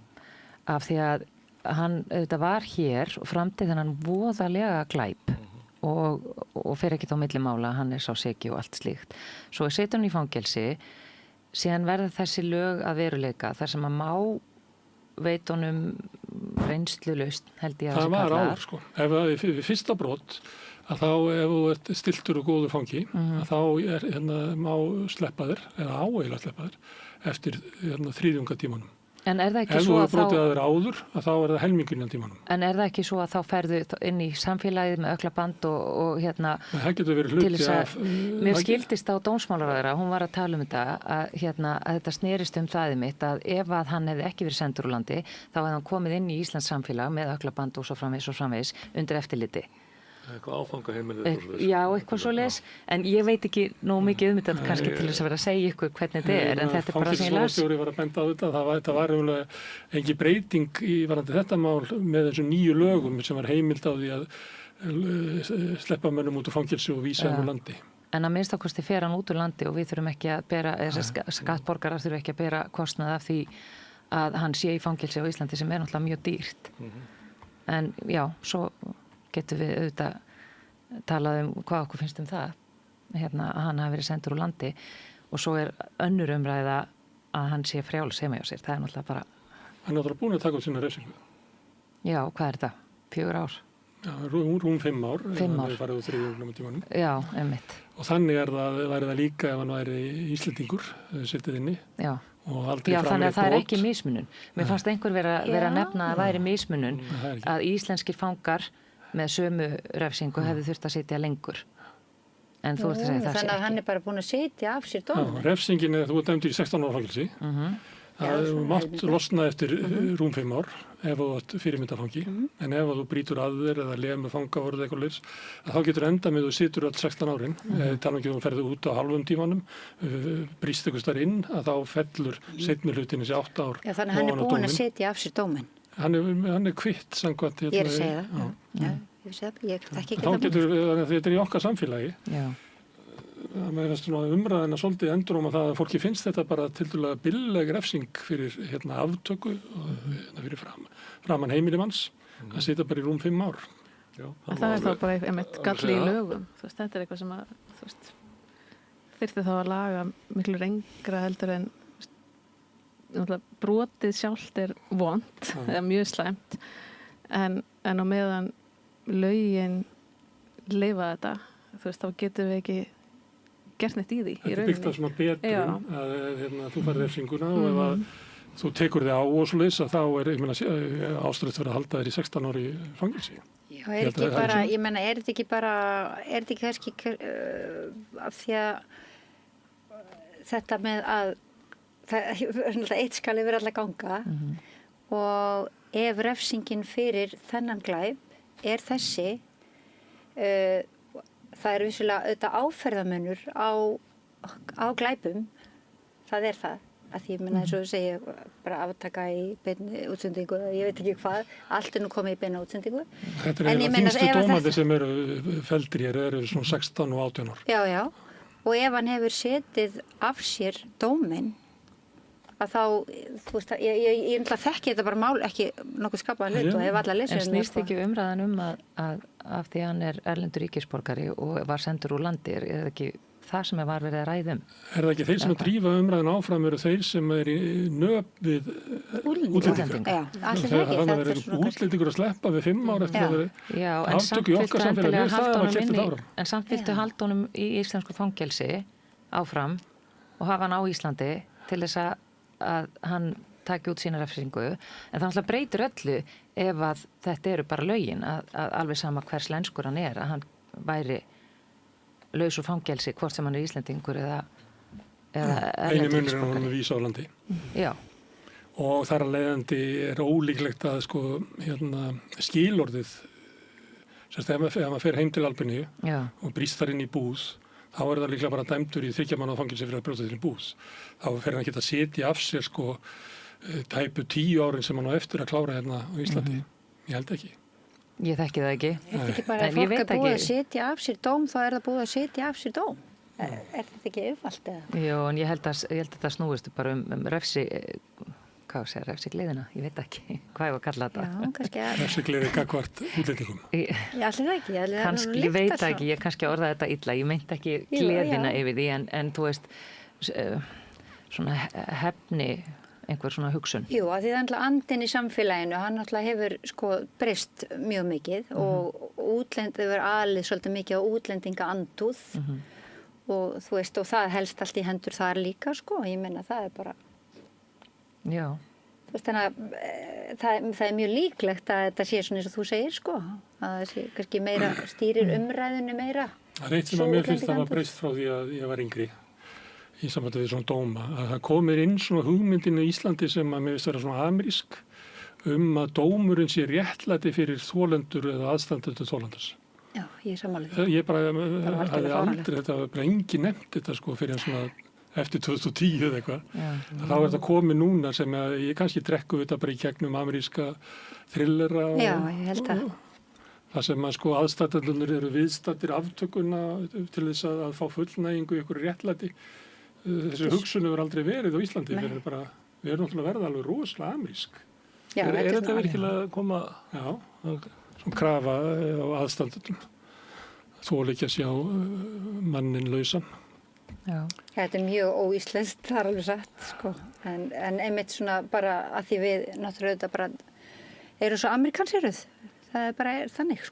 Af því að hann auðvitað var hér og framtíð þennan voðalega glæp og fer ekki þá milli mála, hann er sá seki og allt slíkt. Svo setur hann í fangelsi, síðan verða þessi lög að veruleika þar sem að má veit honum reynslulaust held ég að það var áður sko ef við fyrsta brot að þá ef þú ert stiltur og góður fangi að þá er má sleppa þér eða áeiginlega sleppa þér eftir þriðjunga tímanum En er það ekki ef svo þú að er brotið að vera áður að þá er það helmingurinn af tímanum En er það ekki svo að þá ferðu inn í samfélagið með öklaband og hérna það getur verið hluti af mér skildist á dómsmálaráðherra, hún var að tala um þetta að þetta snerist það mitt að ef að hann hefði ekki verið sendur úr landi þá hefði hann komið inn í Íslands samfélag með öklaband og svo framvegis undir eftirliti Eitthvað áfangaheimilið Já, eitthvað svoleiðis en ég veit ekki nóg mikið þetta kannski til þess að vera að segja ykkur hvernig þetta er en þetta er bara sem ég las Fangelsismálastjóri var að benda á þetta var engin breyting í varðandi þetta mál með þessum nýju lögum sem var heimild á því að sleppa mönnum út úr fangelsi og vísa úr landi En að minnstakosti fer hann út úr landi og við þurfum ekki að bera skattborgarar þurfum ekki að bera kostnað af því að hann sé í fangelsi á Íslandi sem er náttúrulega mjög dýrt en já, svo getum við auðvitað talað hvað okkur finnst það að hann hafi verið sendur úr landi og svo er önnur umræða að hann sé frjáls heima hjá sér, það er náttúrulega bara Hann er náttúrulega búin að taka út sína refsingu Já, hvað er þetta? 4 ár? Já, rúm 5 ár 5 ár farið úr þriðjungnum tímanum Já, einmitt Og þannig væri það líka ef hann væri Íslendingur sittið inni Já Já, þannig að það er ekki mismunun Mér fannst einhver vera að nefna að það væri mismunun að íslenskir fangar með sömu refsingu hefði þurft að sitja lengur en þú ert að segja það þannig að hann er bara búin að sitja af sér dómin refsingin er þú ert dæmdur í 16 ára fangelsi það mátt losna eftir rúm 5 ár ef þú ert fyrirmyndafangi en ef þú brýtur að þér eða lef með fangavorð eitthvað leys þá getur enda með þú situr öll 16 árin tala ekki þú ferðu út á halvum tímanum brýst eitthvað starf inn að þá fellur seinni hlutin þessi 8 ár Já, þannig að hann er búin að sitja af sér dómin Hann er kvitt samkvæmt Ég er að segja það. Já, ég sé það. Ég ekki Þá getur þetta er í okkar samfélagi. Já. Það er svona umræðina svolítið endur að það að fólki finnst þetta bara tildulega billeg refsing fyrir aftöku og fyrir framan heimili manns að sitja bara í rúm 5 ár. En það þá bara einmitt galli í lögum. Þú veist, þetta eitthvað sem að, þú veist, þyrfti þá að laga miklu rengra heldur en brotið sjálft vont, eða mjög slæmt, en á meðan lögin leyfa þetta, þú veist, þá getum við ekki gert neitt í því. Þetta byggt á svona betrun að þú færð refsinguna og ef að þú tekur þig á og svo leysa þá ástæðulegt fyrir að halda þér í 16 ári fangilsi. Já, er þetta ekki kannski af því að þetta með að eitt skal yfir alla ganga og ef refsingin fyrir þennan glæp þessi það vissulega auðvitað áferðamunur á glæpum, það það að því eins og þú segir bara aftaka í beinni útsendingu, ég veit ekki hvað, allt nú komið í beina útsendingu. Þetta þyngstu dómandi sem eru felldir hér eru svona 16 og 18 ár. Já, og ef hann hefur setið af sér dóminn að þá, þú veist, ég þekki þetta bara mál ekki nokkuð skapaðan hlut og hef alla lesið. En snýst ekki umræðan að af því hann erlendur ríkisborgari og var sendur úr landi, er ekki það sem var verið að ræða Er það ekki þeir sem að drífa umræðan áfram eru þeir sem er í nöp við útlendingar? Já, allir þegar ekki. Það er útlendingur að sleppa við 5 ár eftir að aftöku í okkar samfélagi það var kert þetta áfram. En samt viltu halda honum í íslensku fangelsi áfram og hafa hann á Íslandi til þess að hann taki út sína refsingu, en það náttúrulega breytir öllu ef að þetta eru bara lögin að alveg sama hvers lenskur hann að hann væri laus úr fangelsi hvort sem hann er Íslendingur eða eini munur en hann vísa á landi. Já. Og þar að leiðandi er ólíklegt að skilorðið ef maður fer heim til Albaníu og brýst þar inn í búð þá er það líklega bara dæmdur í 3 mánaða fangelsi fyrir að brjóta til búð. Þá fer hann ekki að setja af sér tæpu 10 árin sem hann á eftir að klára hérna á Íslandi. Ég held ekki. Ég þekki það ekki. Er þetta ekki bara að fólk er búið að setja af sér dóm, þá er það búið að setja af sér dóm? Er þetta ekki einfalt eða? Jú, en ég held að þetta snúist bara refsigleðina, ég veit ekki hvað ég var að kalla þetta. Já, kannski að... Refsigleði gagnvart útlendingum. Já, allir það ekki. Ég veit ekki, ég kannski orðaði þetta illa, ég meint ekki gleðina yfir því, en þú veist, svona hefni einhver svona hugsun. Jú, að því það er náttúrulega andinn í samfélaginu, hann náttúrulega hefur breyst mjög mikið og útlendið verður alið svolítið mikið á útlendinga andúð og þú veist, og það helst allt í hendur þar líka, ég meina það er bara... Já. Þú veist, þannig að það er mjög líklegt að þetta sé svona eins og þú segir, að það sé kannski meira, stýrir umræðinu meira. Það er eitt sem að mér finnst að var breyst frá því að ég var yngri í sambandi við svona dóma, að það komir inn svona hugmyndin í Íslandi sem að mér finnst vera svona amerísk að dómurinn sé réttlæti fyrir þolendur eða aðstandendur þolendars. Já, ég er sammálið. Ég bara hafði aldrei, þetta var bara engin nefnt þetta fyrir en svona eftir 2010 eða eitthvað. Þá er þetta komið núna sem að ég kannski drekku þetta bara í gegnum ameríska thrillera og... Já, ég held að. Það sem að aðstandendurnir eru viðstaddir aftökuna til þess að fá fullnægingu í ykkur réttlæti. Þessi hugsun hefur aldrei verið á Íslandi. Við erum náttúrulega verða alveg rosalega amerísk. Já, er þetta virkilega að koma? Já, svona krafa á aðstandendum. Þoli ekki að sjá mannin lausan. Já. Þetta er mjög óíslenskt, það er alveg satt, en einmitt svona bara að því við náttúrulega bara eru svo amerikansiruð. Það er bara þannig,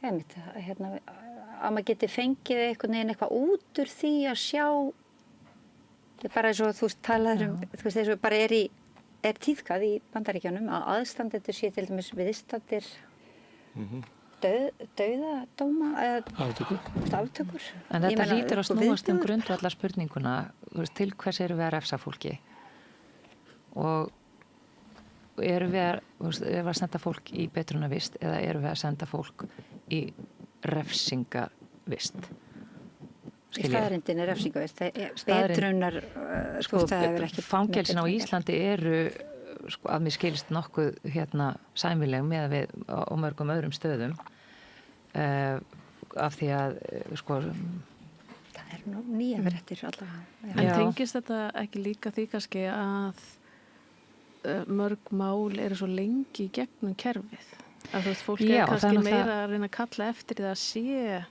einmitt, að maður geti fengið einhvern veginn eitthvað út úr því að sjá, þetta er bara eins og þú talaður þú veist, eins og bara er tíðkað í Bandaríkjunum að aðstandendur sé til dæmis viðstaddir dauðadóma eða aftökur. En þetta hlýtur að snúast grundvallar spurninguna, til hvers eru við að refsa fólki? Og eru við að senda fólk í betrunarvist eða eru við að senda fólk í refsingavist? Staðrindin er refsingavist. Betrunar fangelsin á Íslandi eru að mér skilst nokkuð sæmileg með við á mörgum öðrum stöðum af því að það er nú nýja fréttir allavega. En tengist þetta ekki líka því kannski að mörg mál eru svo lengi í gegnum kerfið? Að þú veist, fólk kannski meira að reyna að kalla eftir það að sé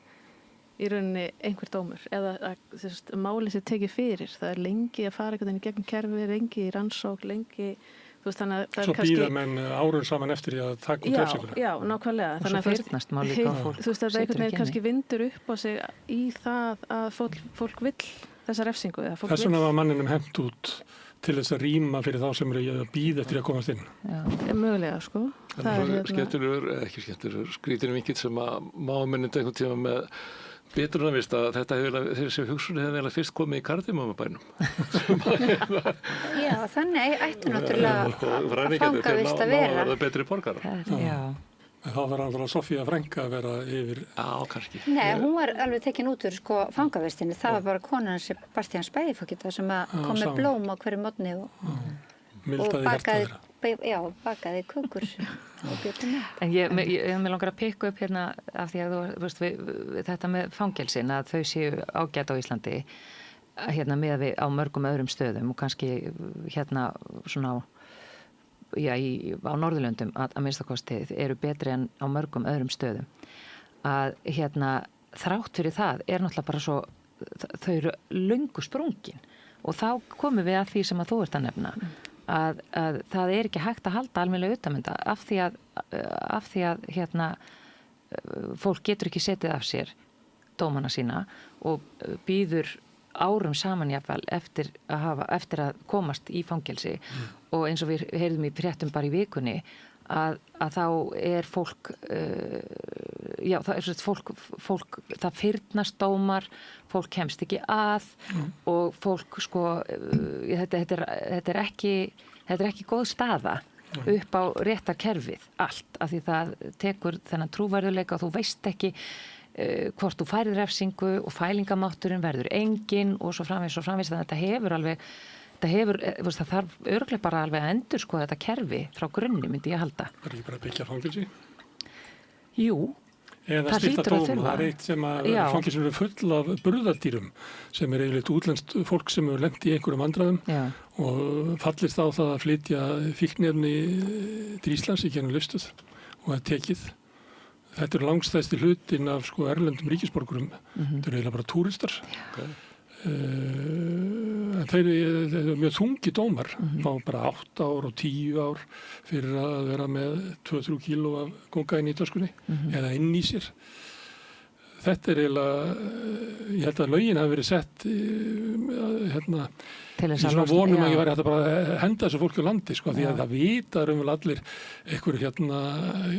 í rauninni einhver dómur eða að málið sé tekið fyrir. Það er lengi að fara einhvern veginn í gegnum kerfi, lengi í rannsók, lengi, þú veist, þannig að það svo bíða menn árum saman eftir því að taka út refsinguna. Já, nákvæmlega. Og svo fyrnast mál líka þú veist, það er einhvern veginn kannski vindur upp á sig í það að fólk vill þessa refsingu. Þess vegna var manninum hent út til þess að rýma fyrir þá sem eru að bíða eftir að komast inn. Mögulega, sko. Það er skemmtilegur, ekki skemmtilegur, skrítinu vinkill sem að mámennindi einhvern tíma með betrunarvist að þessi hugsun hefði vel að fyrst komið í Kardimómabænum. Já, þannig ætti náttúrulega að fangavist að vera. Það er betri borgara. Já. Þá var náttúrulega Sofía frænka að vera yfir. Já, kannski. Nei, hún var alveg tekin út úr sko fangavistinni. Það var bara konan sem Bastian Spæðifókita sem kom með blóm á hverju morgni og bakaði kökur og bjöti með. En ég langar að pikka upp hérna af því að þú veist þetta með fangelsin að þau séu ágæt á Íslandi hérna með á mörgum öðrum stöðum og kannski hérna svona á Norðurlöndum að minnstakosti eru betri en á mörgum öðrum stöðum að hérna þrátt fyrir það er náttúrulega bara svo þau eru löngu sprungin og þá komum við að því sem að þú ert að nefna að það er ekki hægt að halda almennilega utanmynda af því að hérna fólk getur ekki setið af sér dómana sína og býður árum saman jafnvel eftir að komast í fangelsi og eins og við heyrðum í fréttum bara í vikunni að þá er fólk það fyrnast dómar, fólk kemst ekki að og fólk sko þetta er ekki góð staða upp á réttarkerfið allt af því það tekur þennan trúverðuleika og þú veist ekki hvort þú færið refsingu og fælingamátturinn verður engin og svo framvegis þannig að þetta hefur alveg það þarf örugglega bara alveg að endur sko þetta kerfi frá grunni myndi ég halda. Það er ekki bara að byggja fangelsi? Jú. Eða stýta dóma. Það er eitt sem að fangelsinu eru full af burðardýrum sem er eiginleitt útlenskt fólk sem eru lent í einhverjum vandræðum og fallist á það að flytja fíkniefni til Íslands í gennum Leifsstöð og að tekið. Þetta er langstæðsti hlutin af sko erlendum ríkisborgurum. Þetta eru eiginlega bara túristar. En þeir eru mjög þungi dómar, fá bara 8 ár og 10 ár fyrir að vera með 2-3 kíló af kókaín í töskunni eða inn í sér. Þetta er eiginlega, ég held að lögin hafi verið sett í svona vonum að ég væri hægt að bara henda þessu fólki á landi, sko, því að það vita allir einhverju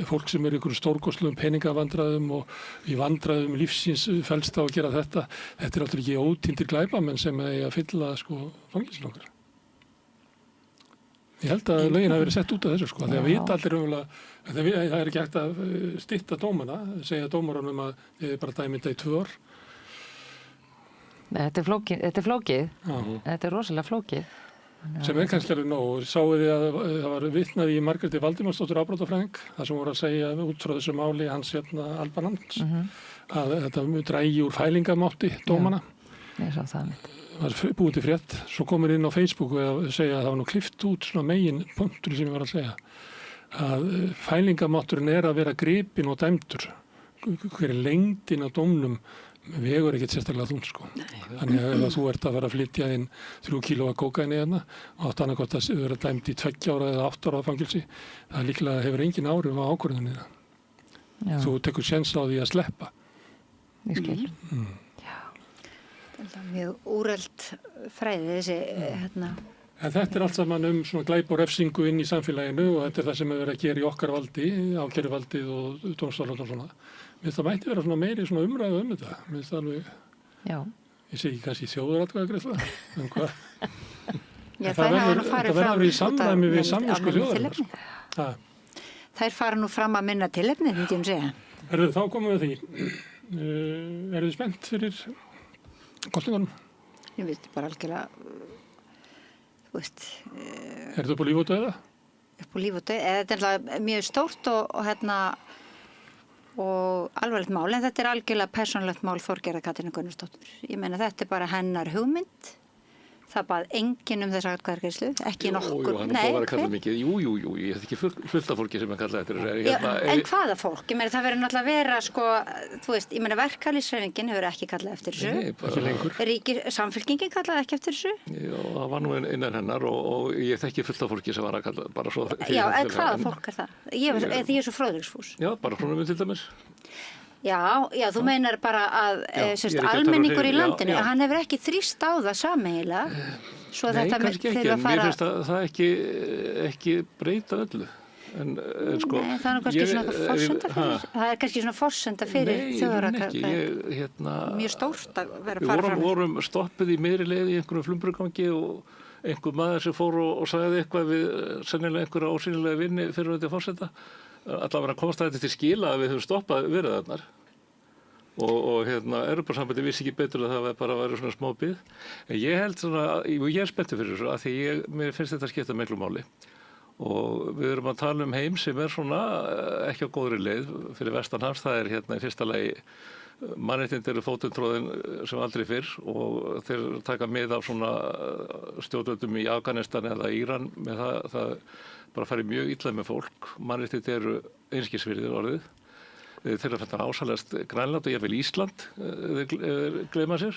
fólk sem eru einhverju stórkostlegum peningavandræðum og í vandræðum lífsins felst á að gera þetta. Þetta er alltaf ekki ótíndir glæpamenn sem eiga að fylla sko fangelsin okkar. Ég held að lögin hafi verið sett út af þessu, sko, því að vita allir það er ekki hægt að stytta dómana, segja dómarunum að þið er bara dæmynda í 2 ár. Þetta er flókið. Þetta er rosalega flókið. Sem er kannski alveg nóg. Sáuð þið að það var vitnað í Margréti Valdimarsdóttur afbrotafræðing, það sem voru að segja út frá þessu máli hans Albanans, að þetta drægi úr fælingamátti dómana. Ég sá það. Það var búið til frétt, svo komur inn á Facebook og segja að það var nú klift út svona megin punktur sem ég var að segja að fælingamátturinn er að vera gripinn og dæmdur. Hver er lengdin á dómnum vegur ekkert sérstaklega þungt, sko. Þannig að ef þú ert að vera að flytja inn 3 kíló af kókaíni hérna og átt annað gott að vera dæmd í 2 ára eða 8 ára fangelsi, það líklega hefur engin áhrif á ákvörðunina. Þú tekur séns á því að sleppa. Ég skil. Það er mjög úrelt fræði þessi En þetta er allt saman svona glæp og refsingu inn í samfélaginu og þetta er það sem er verið að gera í okkar valdi, ákæruvaldið og dómstólar og svona. Mér finnst það mætti vera svona meiri svona umræðu þetta. Mér finnst það alveg, ég segi kannski þjóðaratkvæðagreiðsla, hvað? Já, það verður í samræmi við samvisku þjóðarinnar, sko. Þær fara nú fram að minna tilefni, myndi ég segja. Þá komum við að því. Eruð þið spennt fyrir kosningunum? Ég veit bara algjörlega, þú veist. Er þetta upp á líf og dauða? Upp á líf og dauða. Þetta er mjög stórt og alvarlegt mál, en þetta er algjörlega persónulegt mál Þorgerðar Katrínar Gunnarsdóttur. Ég meina þetta er bara hennar hugmynd Það bað enginn þessa atkvæðagreiðslu, ekki nokkur. Jú, hann er bara að kalla mikið. Jú, ég hef ekki fullt af fólki sem er kallað eftir þessu. En hvaða fólk? Ég meina, það verður náttúrulega að vera, sko, þú veist, ég meina, verkalýðshreyfingin hefur ekki kallað eftir þessu. Nei, bara lengur. Samfylkingin kallaði ekki eftir þessu. Já, það var nú innan hennar og ég þekki fullt af fólki sem var að kalla bara svo. Já, en hvaða fólk er það? Ég er svo fróðleiksfús. Já, bara frá mér til dæmis. Já, þú meinar bara að almenningur í landinu, já. hann hefur ekki þrýst á það sameiginlega. Nei, kannski ekki, en mér finnst það ekki breyta öllu. En sko... Nei, það er kannski svona forsenda fyrir, það er kannski svona forsenda fyrir þjóðaratkvæði. Nei, mjög stórt að vera að fara fram. Við vorum stoppuð í miðri leið í einhverjum flumbruggangi og einhver maður sem fór og sagði eitthvað við sennilega einhverja ósýnilega vinni fyrir þetta forsenda. Allavega komst þetta til skila að við höfum stoppað viðræðarnar og Evrópusambandið vissi ekki betur að það bara væri svona smá bið. En ég held svona, ég er spenntur fyrir þessu, af því mér finnst þetta skipta miklu máli. Og við erum að tala um heim sem er svona ekki á góðri leið fyrir vestanhafs. Það er í fyrsta lagi mannréttindi eru fótumtróðin sem aldrei fyrr og þeir taka mið af svona stjórnvöldum í Afganistan eða Íran með það bara farið mjög illa með fólk. Mannréttindi eru einskisvirðir orðið. Þeir eru að ásælast Grænland og jafnvel Ísland gleyma sér.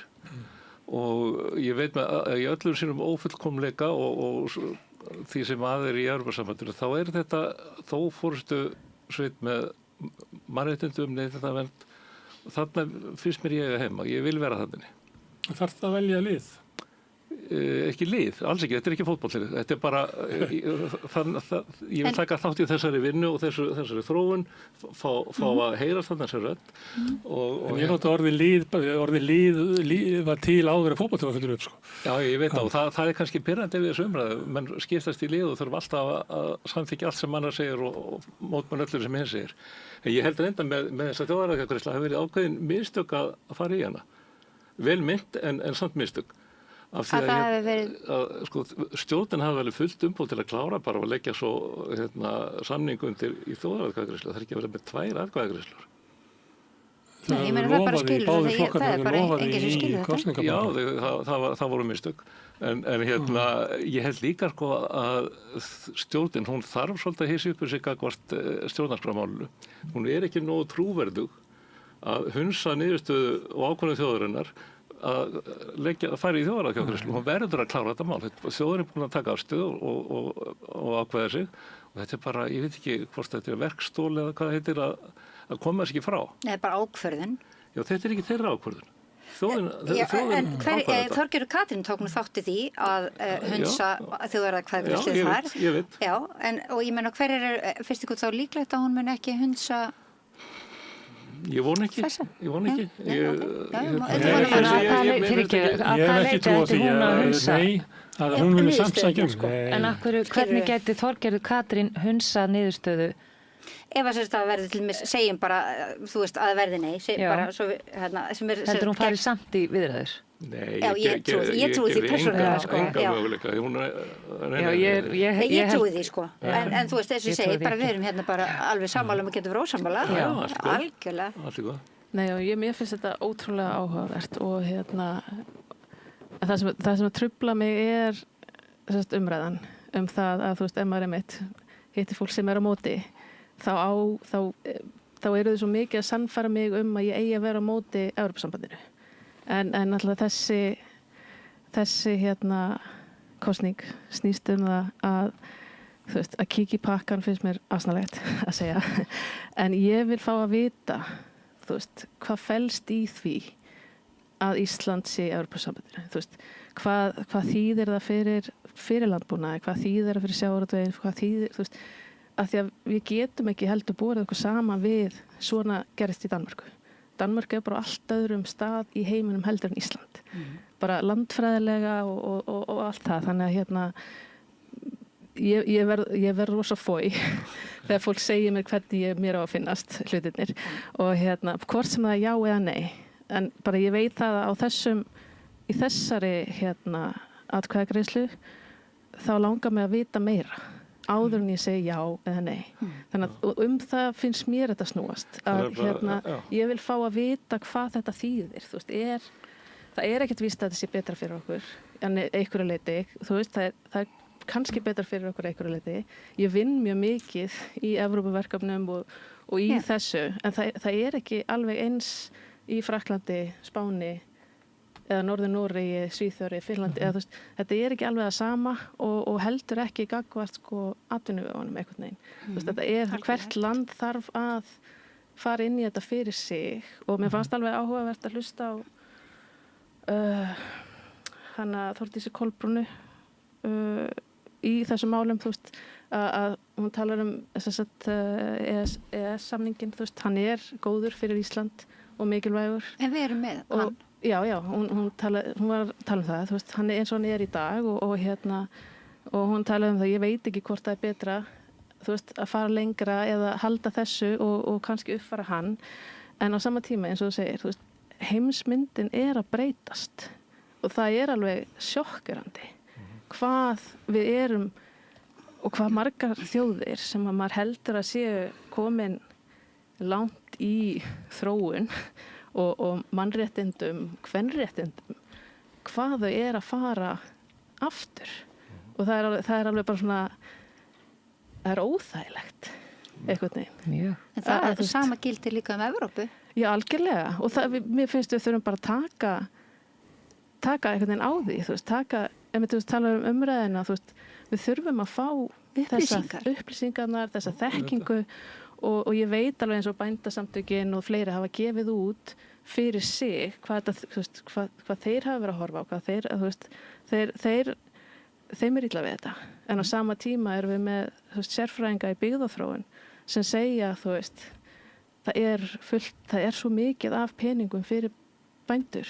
Og ég veit með í öllum sínum ófullkomleika og því sem er í Evrópusambandinu, þá er þetta þó forystu sveit með mannréttindum, neytendavernd. Þarna finnst mér ég heima, ég vil vera þannig. Þarf það að velja lið? Ekki lið, alls ekki, þetta er ekki fótbollið. Þetta er bara, ég vil taka þátt í þessari vinnu og þessari þróun, fá að heyra þannig þessi rödd. En ég nota orðið lið var til áður að fótbollið var fyrir upp, sko. Já, ég veit á, það er kannski pirrandi við þessu umræðu, menn skiptast í lið og þurfum alltaf að samþykkja allt sem annar segir og mótmann öllur sem hinn segir. En ég held reynda með þess að þjóðaratkvæðagreiðsla hafi verið ákveðin mistök að fara í hana. Vel mynd en samt mistök. Af því sko, stjórnin hafi vel fullt umboð til að klára bara og leggja svo samningu undir í þjóðaratkvæðagreiðslu. Það er ekki að vera með 2 atkvæðagreiðslur. Nei, ég meina það bara skilur það er bara enginn sem skilur þetta. Já, það voru mistök. En ég held líka sko að stjórnin, hún þarf svolítið að hissa upp sig gagnvart stjórnarskrámálinu. Hún er ekki nógu trúverðug að hunsa niðurstöðu og ákvörðun þjóðarinnar að fara í þjóðaratkvæðagreiðslu. Hún verður að klára þetta mál. Þjóðin er búin að taka afstöðu og ákveða sig. Og þetta er bara, ég veit ekki hvort þetta er verkstól eða hvað heitir að koma þess ekki frá. Nei, bara ákvörðun. Já, þetta er ekki þeirra ákvörðun. Þjóðin ákveða þetta. Þorgerður Katrín tók nú þátt í því að hunsa þjóðaratkvæðagreiðslu þar. Ég veit. Já, og ég meina finnst ykkur þá líklegt að hún mun ekki hunsa? Ég von ekki. Ég hef ekki trú á því að hún muni samsækja En hvernig gæti Þorgerður Katrín hunsa niðurstöðu? Ef það verði til mér, segjum bara, þú veist, að verði nei. Heldur hún farið samt í viðræður? Nei, ég trúi því persónulega, sko. Enga möguleika. Ég trúi því, sko. En þú veist, þess að ég segi, bara við erum bara alveg sammála og getum verið ósammála. Algjörlega. Nei, og mér finnst þetta ótrúlega áhugavert og það sem að trufla mig er umræðan það að, þú veist, ef maður hittir fólk sem er á móti, þá eru þau svo mikið að sannfæra mig að ég eigi að vera á móti Evrópusambandinu. En alltaf þessi kosning snýst það að, þú veist, að kíkja í pakkan finnst mér asnalegt að segja. En ég vil fá að vita, þú veist, hvað felst í því að Ísland sé í Evrópusambandinu. Þú veist, hvað þýðir það fyrir landbúnaði, hvað þýðir það fyrir sjávarútveginn, hvað þýðir, þú veist, að því að við getum ekki heldur borið okkur saman við svona gerist í Danmörku. Danmörk er bara allt öðrum stað í heiminum heldur en Ísland. Bara landfræðilega og allt það. Þannig að ég verð rosa fói þegar fólk segir mér hvernig mér á að finnast hlutirnir. Og hvort sem það er já eða nei. En bara ég veit það að í þessari atkvæðagreiðslu þá langar mig að vita meira. Áður en ég segi já eða nei. Þannig að það finnst mér þetta snúast. Ég vil fá að vita hvað þetta þýðir. Þú veist, það er ekkert víst að þetta sé betra fyrir okkur einhverju leyti, þú veist, það er kannski betra fyrir okkur einhverju leyti. Ég vinn mjög mikið í Evrópuverkefnum og í þessu, en það er ekki alveg eins í Frakklandi, Spáni eða Norður-Noregi, Svíþjóri, Finnlandi, eða þú veist, þetta er ekki alveg það sama og heldur ekki gagnvart sko atvinnuvegunum einhvern veginn. Þú veist, þetta er hvert land þarf að fara inn í þetta fyrir sig og mér fannst alveg áhugavert að hlusta á hana Þórdísi Kolbrúnu í þessum málum, þú veist, að hún talar EES-samningin, þú veist, hann er góður fyrir Ísland og mikilvægur. En við erum með hann. Já, hún var að tala það, þú veist, hann er eins og hann er í dag og hún talaði það, ég veit ekki hvort það er betra, þú veist, að fara lengra eða halda þessu og kannski uppfara hann, en á sama tíma eins og þú segir, þú veist, heimsmyndin er að breytast og það er alveg sjokkerandi hvað við erum og hvað margar þjóðir sem að maður heldur að séu komin langt í þróun og mannréttindum, kvenréttindum, hvað þau er að fara aftur og það er alveg bara svona, það er óþægilegt einhvern veginn. Mjög. En það er sama gildi líka Evrópu. Já, algjörlega og mér finnst við þurfum bara að taka einhvern veginn á því, þú veist, ef við tala umræðina, þú veist, við þurfum að fá upplýsingarnar, þessa þekkingu og ég veit alveg eins og bændasamtökin og fleiri hafa gefið út fyrir sig hvað þeir hafa verið að horfa á, hvað þeir, þú veist, þeim er illa við þetta. En á sama tíma erum við með, þú veist, sérfræðinga í byggðaþróun sem segja, þú veist, það er svo mikið af peningum fyrir bændur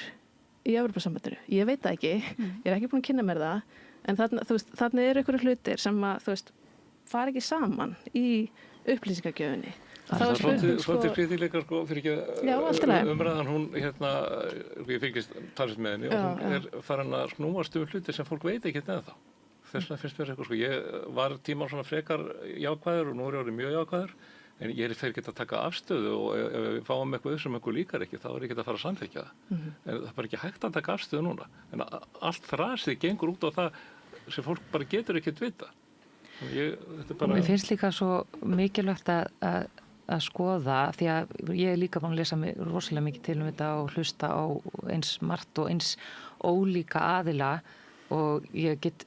í Evrópusambandinu. Ég veit það ekki, ég er ekki búin að kynna mér það, en þarna eru einhverju hlutir sem að, þú veist, fara ekki saman í upplýsingagjöfinni. Það er svolítið fríðileika sko fyrir ekki umræðan hún ég fylgist talsist með henni og hún er farin að snúast hluti sem fólk veit ekki eða þá. Þess vegna finnst mér eitthvað sko, ég var tíma svona frekar jákvæður og nú er ég orðið mjög jákvæður en ég fer ekki að taka afstöðu og ef við fáum eitthvað sem einhver líkar ekki þá er ég ekki að fara að samþykkja það. En það er bara ekki hægt að taka afstöðu núna. En allt þrasið gengur út á það sem fólk bara getur ekkert vita. Mér finnst líka svo mikilvægt að skoða því að ég er líka búin að lesa mig rosalega mikið til þetta og hlusta á eins margt og eins ólíka aðila og ég get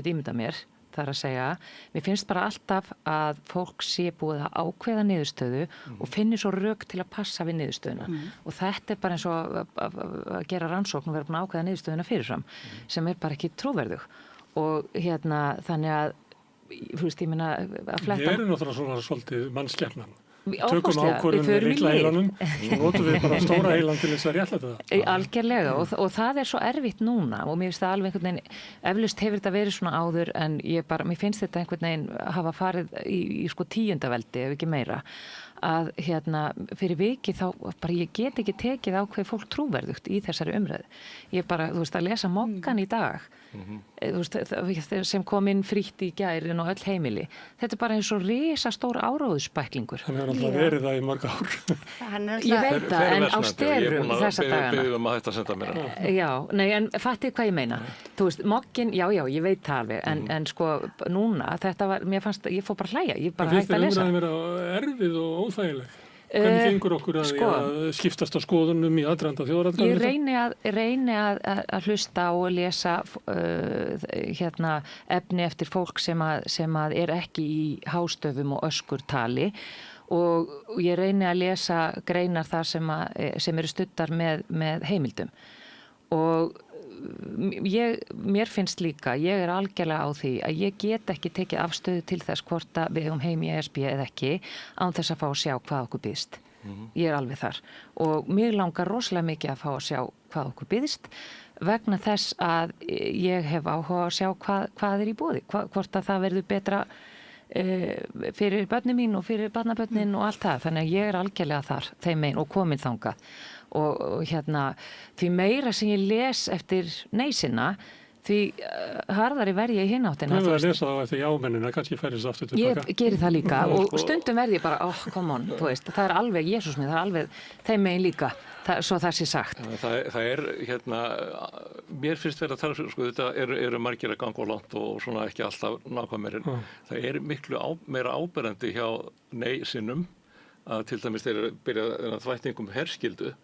ímyndað mér þar að segja, mér finnst bara alltaf að fólk sé búið að ákveða niðurstöðu og finnir svo rök til að passa við niðurstöðuna og þetta er bara eins og að gera rannsókn og vera búin að ákveða niðurstöðuna fyrirfram sem er bara ekki trúverðug og þannig að þú veist, ég meina að fletta. Við erum náttúrulega svona svolítið mannskepnan. Tökum ákvörðun með litla heilanum og notum við bara stóra heilan til þess að réttlæta það. Algjörlega og það er svo erfitt núna og mér finnst það alveg einhvern veginn, eflaust hefur þetta verið svona áður en mér finnst þetta einhvern veginn hafa farið í sko 10. veldi ef ekki meira að fyrir viki þá bara ég get ekki tekið á hvað fólk trúverðugt í þessari umræðu. Ég bara, þú veist, að lesa Moggann í dag þú veist, sem kom inn frítt í gærin og öll heimili. Þetta er bara eins og risastór áróðusbæklingur. Hann hefur alltaf verið það í mörg ár. Ég veit það, en á sterum þessa dagana. Ég beðum að þetta senda mér. Já, nei, en fattið hvað ég meina. Þú veist, Mogginn, já, ég veit það alveg, en sko núna, þetta var, mér fannst, ég fór bara að hlæja, ég bara hætti að lesa. Finnst þér umræðin vera erfið og óþægileg? Hvernig gengur okkur að skiptast á skoðunum í aðdraganda þjóðaratkvæðis? Ég reyni að hlusta og lesa efni eftir fólk sem að er ekki í hástöfum og öskurtali og ég reyni að lesa greinar þar sem eru studdar með heimildum og mér finnst líka, ég er algjörlega á því að ég get ekki tekið afstöðu til þess hvort að við höfum heim í ESB eða ekki án þess að fá að sjá hvað okkur býðst. Ég er alveg þar og mig langar rosalega mikið að fá að sjá hvað okkur býðst vegna þess að ég hef áhuga að sjá hvað er í boði, hvort að það verður betra fyrir börnin mín og fyrir barnabörnin og allt það, þannig að ég er algjörlega þar þeim megin og komin þangað og því meira sem ég les eftir neysina því harðari verð ég í hináttina. Við verðum að lesa þá eftir jámennina, kannski færist aftur tilbaka. Ég geri það líka og stundum verð ég bara, come on, þú veist, það alveg, Jesús minn, það alveg þeim megin líka, svo það sé sagt. Það hérna, mér finnst verið að tala, sko, þetta eru margir að ganga á langt og svona ekki alltaf nákvæmir, það miklu meira áberandi hjá nei-sinnum, að til dæmis þeir byrja að þvætningum herskildu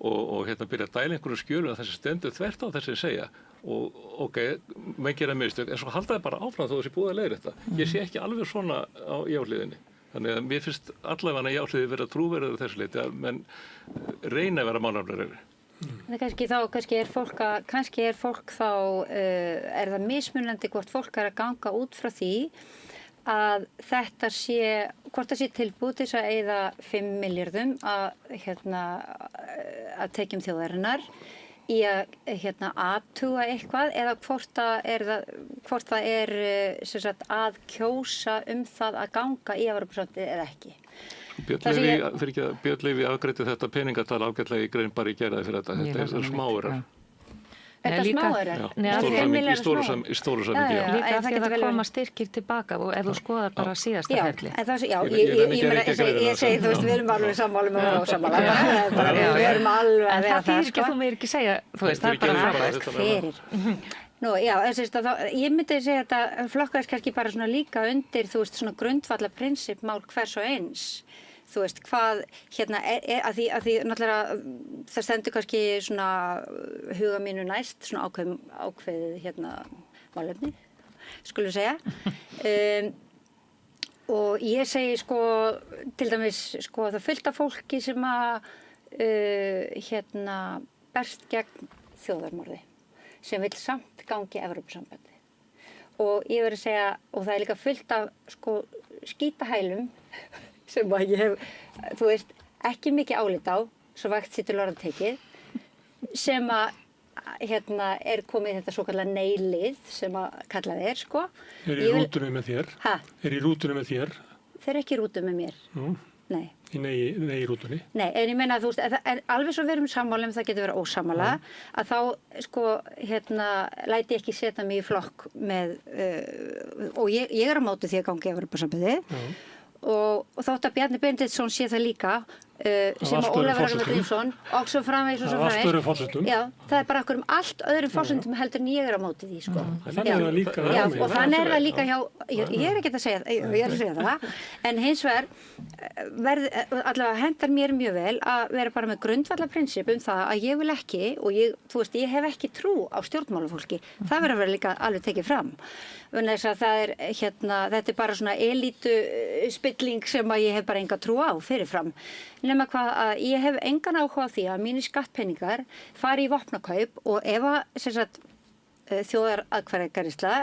og hérna byrja að dæla einhverjum skjölum að þessi stendur þvert á þessi segja og ok, menn gera mistök en svo halda það bara áfram þó þessi búið að leiða þetta ég sé ekki alveg svona á jáhliðinni þannig að mér finnst allavega jáhliði vera trúverður þessu leiti að menn reyna að vera mannaflegri. Kannski er fólk þá er það mismunandi hvort fólk er að ganga út frá því að þetta sé, hvort það sé tilbúið til þess að eyða 5 milljörðum að tekjum þjóðarinnar í að athuga eitthvað eða hvort það er sem sagt, að kjósa það að ganga í Evrópusambandið eða ekki. Björn Leví afgreiddi þetta peningatal ágætlega í grein bara í geraði fyrir þetta er smáurar. Þetta smáurar? Í stóru samhengi, já. Líka því að það koma styrkir tilbaka og ef þú skoðar bara síðasta ferli. Ég segi, þú veist, við erum alveg sammála með ósammála. Við erum alveg að vera það. En það þýðir ekki að þú meir ekki segja, þú veist, það er bara frábært. Fyrir. Nú, já, ég myndi segja að þetta flokkaðist kannski bara svona líka undir, þú veist, svona grundvalla prinsipmál hvers og eins. Þú veist, hvað, að því náttúrulega það stendur kannski svona huga mínu næst, svona ákveðið málefni, skulum segja. Og ég segi sko, til dæmis, sko, það fullt af fólki sem að, berst gegn þjóðarmorði, sem vill samt gangi Evrópusambandi. Og ég verið að segja, og það er líka fullt af, sko, skítahælum, sem að ég hef, þú veist, ekki mikið álit á, svo vægt sér til orða tekið, sem að, er komið þetta svo kallar nei-lið, sem að kallað sko. Er í rútunum með þér? Hæ? Er í rútunum með þér? Þeir eru ekki í rútunum með mér. Nei. Í nei-rútunni? Nei, en ég meina að þú veist, alveg svo við erum sammála, það getur verið ósammála, að þá, sko, læti ég ekki setja mig í flokk með, og ég er á móti því að gangi Evrópusambandið, og þótt að Bjarni Benediktsson sé það líka sem að Ólafur Ragnar Grímsson og svo framvegis og svo framvegis. Allt öðrum forsendum. Já, það er bara okkur allt öðrum forsendum heldur en ég er á móti því, sko. Þannig er það líka. Já, og þannig er það líka hjá, ég er ekki að segja það, ég er að segja það, en hins vegar allavega hendar mér mjög vel að vera bara með grundvallarprinsip það að ég vil ekki, og þú veist, ég hef ekki trú á stjórnmálafólki, það verður að vera líka alveg tekið fram. Þess að það er, þetta er bara svona elítu spilling sem að ég hef bara enga trú á fyrirfram. Nema hvað að ég hef engan áhuga á því að mínir skattpeningar fari í vopnakaup og ef að þjóðaratkvæðagreiðsla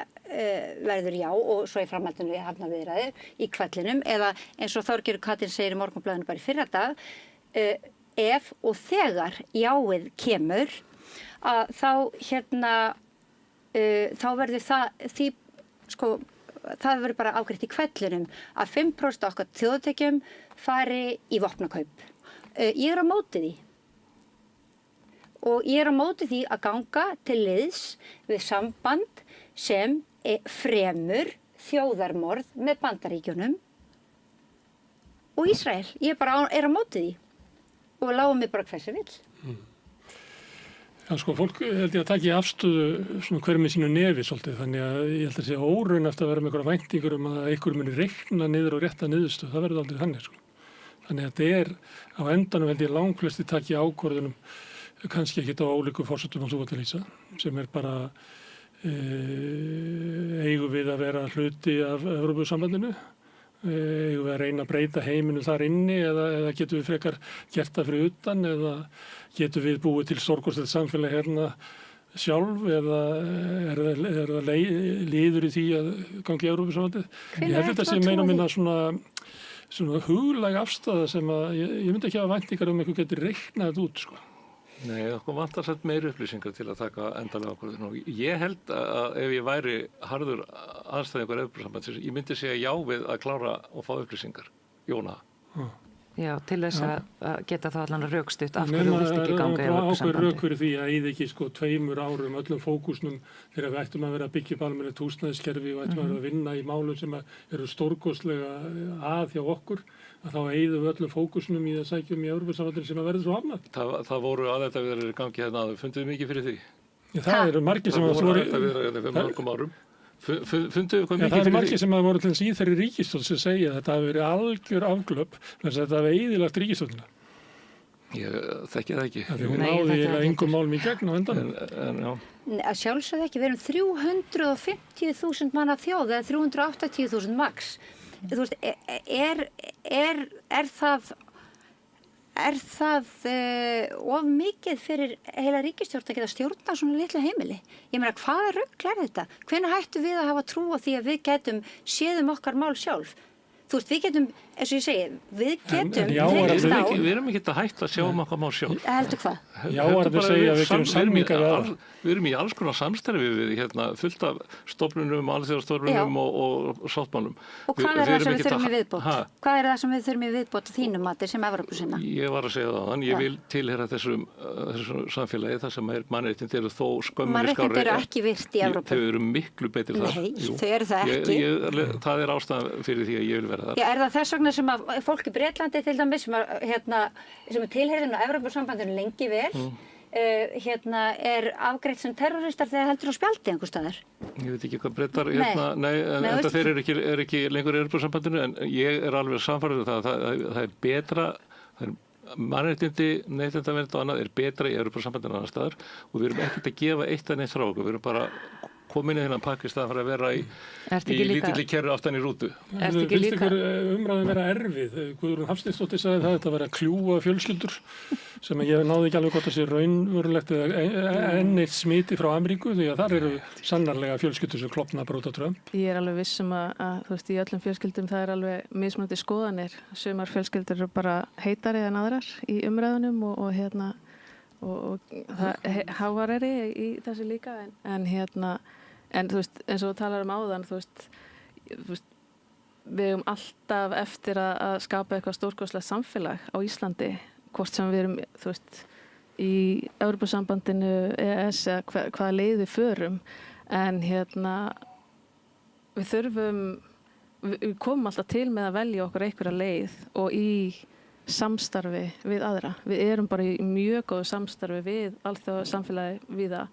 verður já og svo í framhaldinu hafna viðræður í kvellinum eða eins og Þorgerður Katrín segir í Morgunblaðinu bara í fyrradag, ef og þegar jáið kemur að þá verður það sko, það verður bara ágreitt í kvellinum að 5% okkar þjóðatekjum fari í vopnakaup. Ég er á móti því. Og ég er á móti því að ganga til liðs við samband sem fremur þjóðarmorð með Bandaríkjunum og Ísrael. Ég bara er á móti því og lága mig bara hversu vill. Já, sko, fólk held ég að taki afstöðu svona hverju með sínu nefi svolítið, þannig að ég held að sé óraun eftir að vera með einhverja væntingur að einhver muni reikna niður og rétta niðurstöð, það verður aldrei þannig, sko. Þannig að þetta er, á endanum held ég langflesti taki ákvörðunum, kannski ekkert á ólíku forsendum og þú ert að lýsa, sem er bara eigum við að vera hluti af Evrópusambandinu, eigum við að reyna að breyta heiminu þar inni eða getum við frekar gert það fyrir utan eða getum við búið til stórkostlegt samfélag hérna sjálf eða er það liður í því að gangi Evrópusambandið? Ég held þetta sem meina minna svona huglæg afstæða sem að ég myndi ekki hafa væntingar einhver getur reiknað þetta út, sko. Nei, það vantar sett meiri upplýsingar til að taka endalega ákvörðun og ég held að ef ég væri harður andstæðingur Evrópusambandsins, ég myndi segja já við að klára og fá upplýsingar, Jóna. Já, til þess að geta þá allan rökstutt af hverju þú vilt ekki ganga í Evrópusambandið. Ákveð rök fyrir því að eyða ekki 2 árum öllum fókusnum þegar við ættum að vera að byggja upp almennilegt húsnæðiskerfi og ættum að vera að vinna í málum sem eru stórkostlega að hjá okkur, að þá eyðum við öllum fókusnum í að sækjum í Evrópusambandinu sem að verður svo hafnað. Það voru aðeldaviðræður í gangi hérna áður. Funduðu mikið fyrir því? Það eru margir sem voru aðeldaviðræður fyrir mörgum árum. Funduðu hvað mikið fyrir því? Það eru margir sem voru til þess í þeirri ríkisstjórn sem segja að þetta hafi verið algjör afglöp þess að þetta hafi eyðilagt ríkisstjórnina. Ég þekki það ekki. Því hún náði eiginlega engum málum í gegn á endanum. Að sjálfsögðu ekki, við erum 350.000 manna þjóð eða 380.000 max. Þú veist, er það of mikið fyrir heila ríkisstjórn að geta stjórna svona litla heimili? Ég meina, hvaða rugl er þetta? Hvenær hættum við að hafa trú á því að við getum séð okkar mál sjálf? Þú veist, við getum, eins og ég segi, við getum tekist á. Við erum ekki að hætta að sjá okkar mál sjálf. Heldur hvað? Já, það segja að við getum samninga við aðra. Við erum í alls konar samstarfi við fullt af stofnunum, alþjóðastofnunum og sáttmálum. Og hvað er það sem við þurfum í viðbót? Hvað er það sem við þurfum í viðbót að þínum mati sem Evrópusinna? Ég var að segja það áðan, ég vil tilheyra þessu samfélagi þar sem mannréttindi eru þó skömmur skárri. Mannréttindi eru ekki virt í Evrópu. Þau eru miklu betri þar. Nei, þau eru það ekki. Það er ástæðan fyrir því að ég vil vera þar. Já, er það þess vegna sem að fólk í Bretlandi til dæmis sem er tilheyrðin á Evrópusambandinu lengi vel er afgreitt sem terroristar þegar heldur á spjaldi einhvers staðar? Ég veit ekki hvað Bretar en þeir eru ekki lengur í Evrópusambandinu, en ég er alveg samfærður það er betra, mannréttindi, neytendavernd og annað er betra í Evrópusambandinu annars staðar og við erum ekkert að gefa eitt að neitt frá okkur, við erum bara komin í þennan pakki staðan fyrir að vera í lítilli kerru aftan í rútu. Finnst ykkur umræðin vera erfið? Guðrún Hafsteinsdóttir sagði það, þetta vera að kljúfa fjölskyldur sem ég náði ekki alveg gott að sé raunverulegt enn eitt smiti frá Ameríku því að þar eru sannarlega fjölskyldur sem klofna bara út á Trump. Ég er alveg viss að þú veist, í öllum fjölskyldum það er alveg mismunandi skoðanir. Sumar fjölskyldur eru bara heitari en aðrar í umræðunum og hávarari í þessu líka en þú veist, eins og þú talar áðan þú veist við eigum alltaf eftir að skapa eitthvað stórkostlegt samfélag á Íslandi, hvort sem við erum þú veist, í Evrópusambandinu, EES eða hvaða leið við förum en við komum alltaf til með að velja okkur einhverja leið og í samstarfi við aðra. Við erum bara í mjög góðu samstarfi við alþjóðasamfélagi við það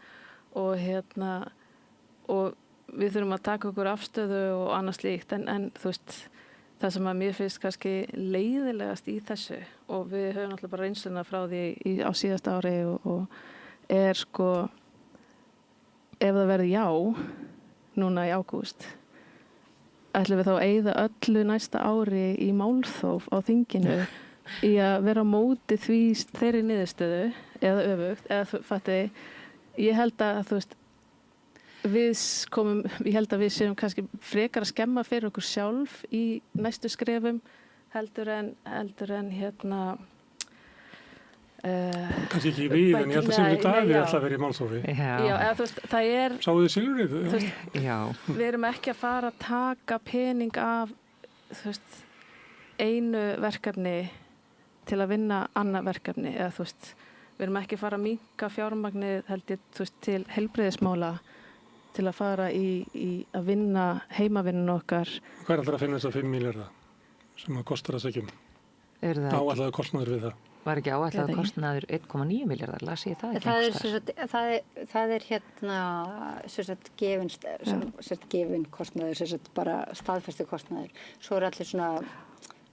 og við þurfum að taka okkur afstöðu og annað slíkt en þú veist, það sem að mér finnst kannski leiðilegast í þessu og við höfum alltaf bara reynsluna frá því á síðasta ári og er sko ef það verður já núna í ágúst ætlum við þá að eyða öllu næsta ári í málþóf á þinginu í að vera á móti þeirri niðurstöðu eða öfugt eða fatti, ég held að þú veist ég held að við séum kannski frekar að skemma fyrir okkur sjálf í næstu skrefum heldur en kannski ekki við, en ég held að Silfur Davíð ætla að vera í málþófi. Já, eða þú veist, það er Sáuð þið Silfrið? Já. Við erum ekki að fara að taka pening af þú veist, einu verkefni til að vinna annað verkefni eða þú veist, við erum ekki að fara að minnka fjármagnið held ég þú veist, til heilbrigðismála til að fara í að vinna heimavinnun okkar. Hvað er alltaf að finna þess að 5 milljarða sem það kostar að segjum? Áætlaður kostnaður við það? Var ekki áætlaður kostnaður 1,9 milljarðar, las ég það ekki? Það er gefin kostnaður, bara staðfestu kostnaður. Svo er allir svona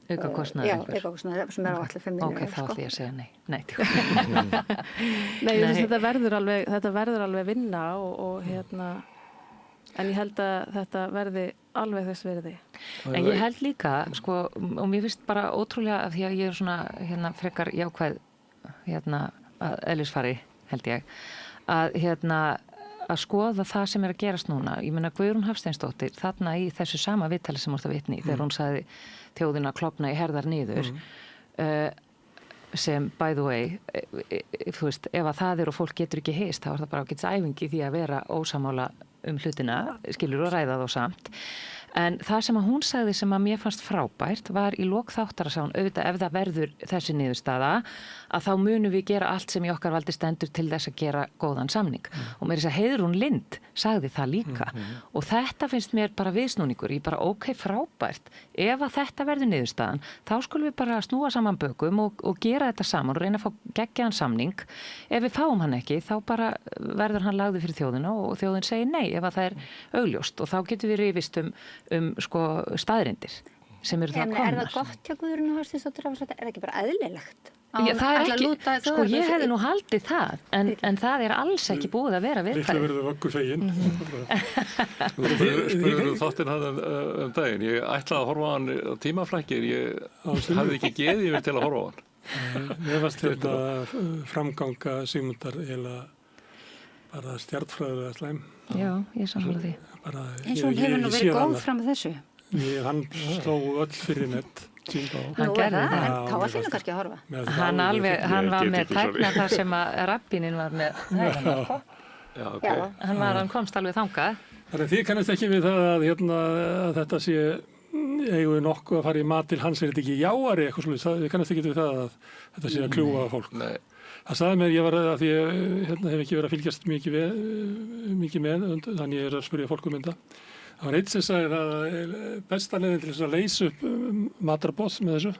aukakostnaður sem er á allir 5 milljarðar. Ok, þá ætla ég að segja nei. Nei, þetta verður alveg vinna og en ég held að þetta verði alveg þess verði. En ég held líka, sko, og mér finnst bara ótrúlega af því að ég er svona frekar jákvæð að eðlisfari, held ég, að skoða það sem er að gerast núna. Ég meina Guðrún Hafsteinsdóttir, þarna í þessu sama viðtali sem orða vitni, þegar hún sagði þjóðina klofna í herðar niður, sem by the way, þú veist, ef að það og fólk getur ekki hist, þá er það bara ágætis æfingi því að vera ósamála hlutina, skilur og ræða þá samt. En það sem að hún sagði sem að mér fannst frábært var í lok þáttar að sá hún auðvitað ef það verður þessi niðurstaða að þá munum við gera allt sem í okkar valdi stendur til þess að gera góðan samning. Og mér þess að Heiðrún Lind sagði það líka. Og þetta finnst mér bara viðsnúningur. Ég bara ok, frábært. Ef að þetta verður niðurstaðan, þá skulum við bara snúa saman bökum og gera þetta saman og reyna að fá geggjaðan samning. Ef við fáum hann ekki, þá bara verður hann lagður fyrir þjóðina og þjóðin segir nei ef að það augljóst og þá getur við rifist sko staðreyndir sem eru það komnar. En er það gott hjá Guðrúnu Hafsteinsdóttur að er það ekki bara eðlilegt? Já, það er ekki, sko ég hefði nú haldið það, en það er alls ekki búið að vera viðfæri. Litlu verður vöggur fegin. Spurðu þáttinn hann daginn, ég ætlaði að horfa á hann á tímaflækir, ég hafði ekki geðið yfir til að horfa á hann. Mér varst þetta framganga Sigmundar eiginlega bara stjarnfræðilega slæm. Já, ég sammála því. Eins og hún hefur nú verið góð fram með þessu. Hann sló öll fyrir nett. Hann gerði það. En þá var þínu kannski að horfa. Hann var með tækna þar sem að rabbinin var með. Já, ok. Hann komst alveg þangað. Þannig að þið kannast ekki við það að þetta sé eigum við nokkuð að fara í mat til hans, er þetta ekki jáari eitthvað slúið, þið kannast ekki við það að þetta sé að kljúfa fólk. Nei. Það sagði mér, ég var að því ég hef ekki verið að fylgjast mikið með, þannig ég að spyrja fólk þetta. Það var eitt sem sagði að besta leiðin til þess að leysa upp matarboð með þessu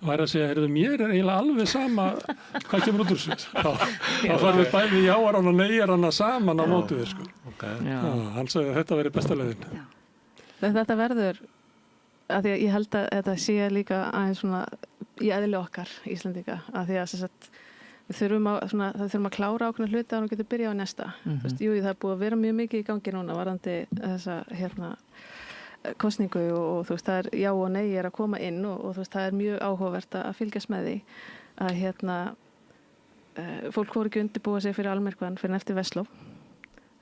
var að segja, mér eiginlega alveg sama hvað kemur út úr þessu. Þá farum við bæði jáarann og neyjarann saman á móti þér, sko. Hann sagði að þetta veri besta leiðin. Þetta verður, af því að ég held að þetta sé líka aðeins svona í eðli okkar Íslendinga, af því að við þurfum að klára ákveðna hluti að hún getur byrjað á næsta. Jú, það er búið að vera mjög mikið í gangi núna varðandi þessa kosningu og það er já og nei er að koma inn og það er mjög áhugavert að fylgjast með því að fólk voru ekki undirbúa sig fyrir almyrkvann fyrir eftir Vestló.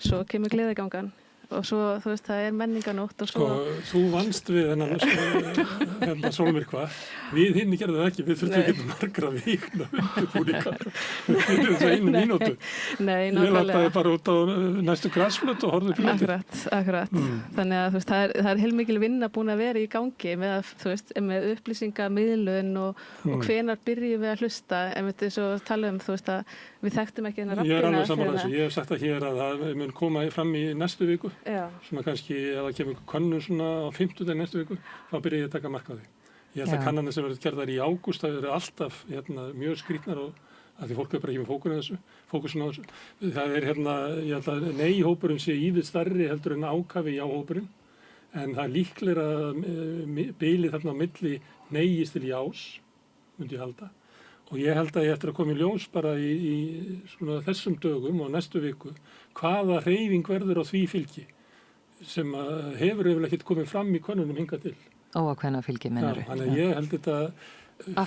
Svo kemur gleðigangan og svo, það er menninganótt og svo... Þú vannst við hennan sólmyrkva. Við hinn gerðum það ekki. Við þurftum ekki margra vikna undirbúningar. Við þurftum þess að einu mínútu. Nei, nákvæmlega. Ég lappaði bara út á næstu grasflöt og horfði flöti. Akkurat. Þannig að það er heilmikil vinna búin að vera í gangi með upplýsingamiðlun og hvenar byrjum við að hlusta. En eins og tala að við þekktum ekki hennar rabbina. Ég er alveg saman þessu. Ég hef sagt það hér að það mun koma fram í næstu viku. Já. Svona kannski ef það kemur könnun svona á 50. næstu viku, þá byrja ég að taka mark á því. Ég held að kannanir sem verður gerðar í ágúst það verður alltaf mjög skrýtnar og að því fólk er bara ekki með fókusun á þessu. Það er ég held að nei-hópurinn sé ívið stærri heldur en ákafi já-hópurinn, en það er líklega að bilið þarna á milli neiist til jás, myndi ég halda. Og ég held að ég eftir að koma í ljós bara í svona þessum dögum og næstu viku hvaða hreyfing verður á því fylgi sem hefur yfirlega ekkert komið fram í könnunum hingað til. Óákveðna fylgi, meinar þú? Þannig að ég held þetta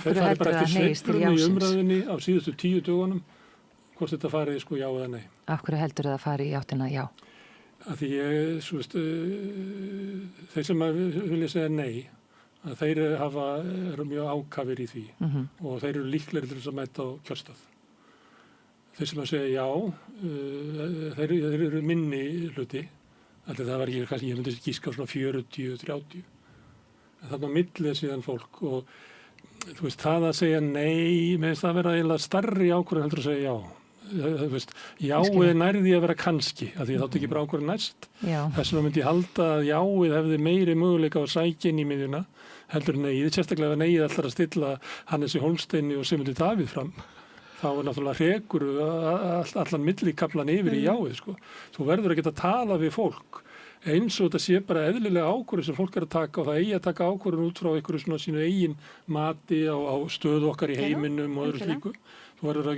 fari bara eftir sveiflum í umræðinni á síðustu 10 dögunum hvort þetta fari já eða nei. Af hverju heldur það fari í áttina já? Af því þeir sem vilja segja nei að þeir eru mjög ákafir í því og þeir eru líklegri til þess að mæta á kjörstað. Þeir sem að segja já, þeir eru minni hluti, það var ekki kannski, ég myndi gíska svona 40-30, en þarna á milli síðan fólk og það að segja nei, með þess að vera eiginlega starri ákvörðun heldur að segja já. Jáið nærði að vera kannski, af því þá tekið bara ákvörðun næst. Þess vegna myndi ég halda að jáið hefði meiri möguleika á að sækja inn í miðjuna heldur en nei, sérstaklega ef neiið ætlar að stilla Hannesi Hólmsteini og Sigmundi Davíð fram. Þá er náttúrulega hrekur allan millikaflan yfir í jáið, sko. Þú verður að geta að tala við fólk eins og þetta sé bara eðlilega ákvörðun sem fólk er að taka og það eigi að taka ákvörðun út frá einhverju svona sínu eigin mati á stöðu okkar í heiminum og öðru slíku. Þú verður að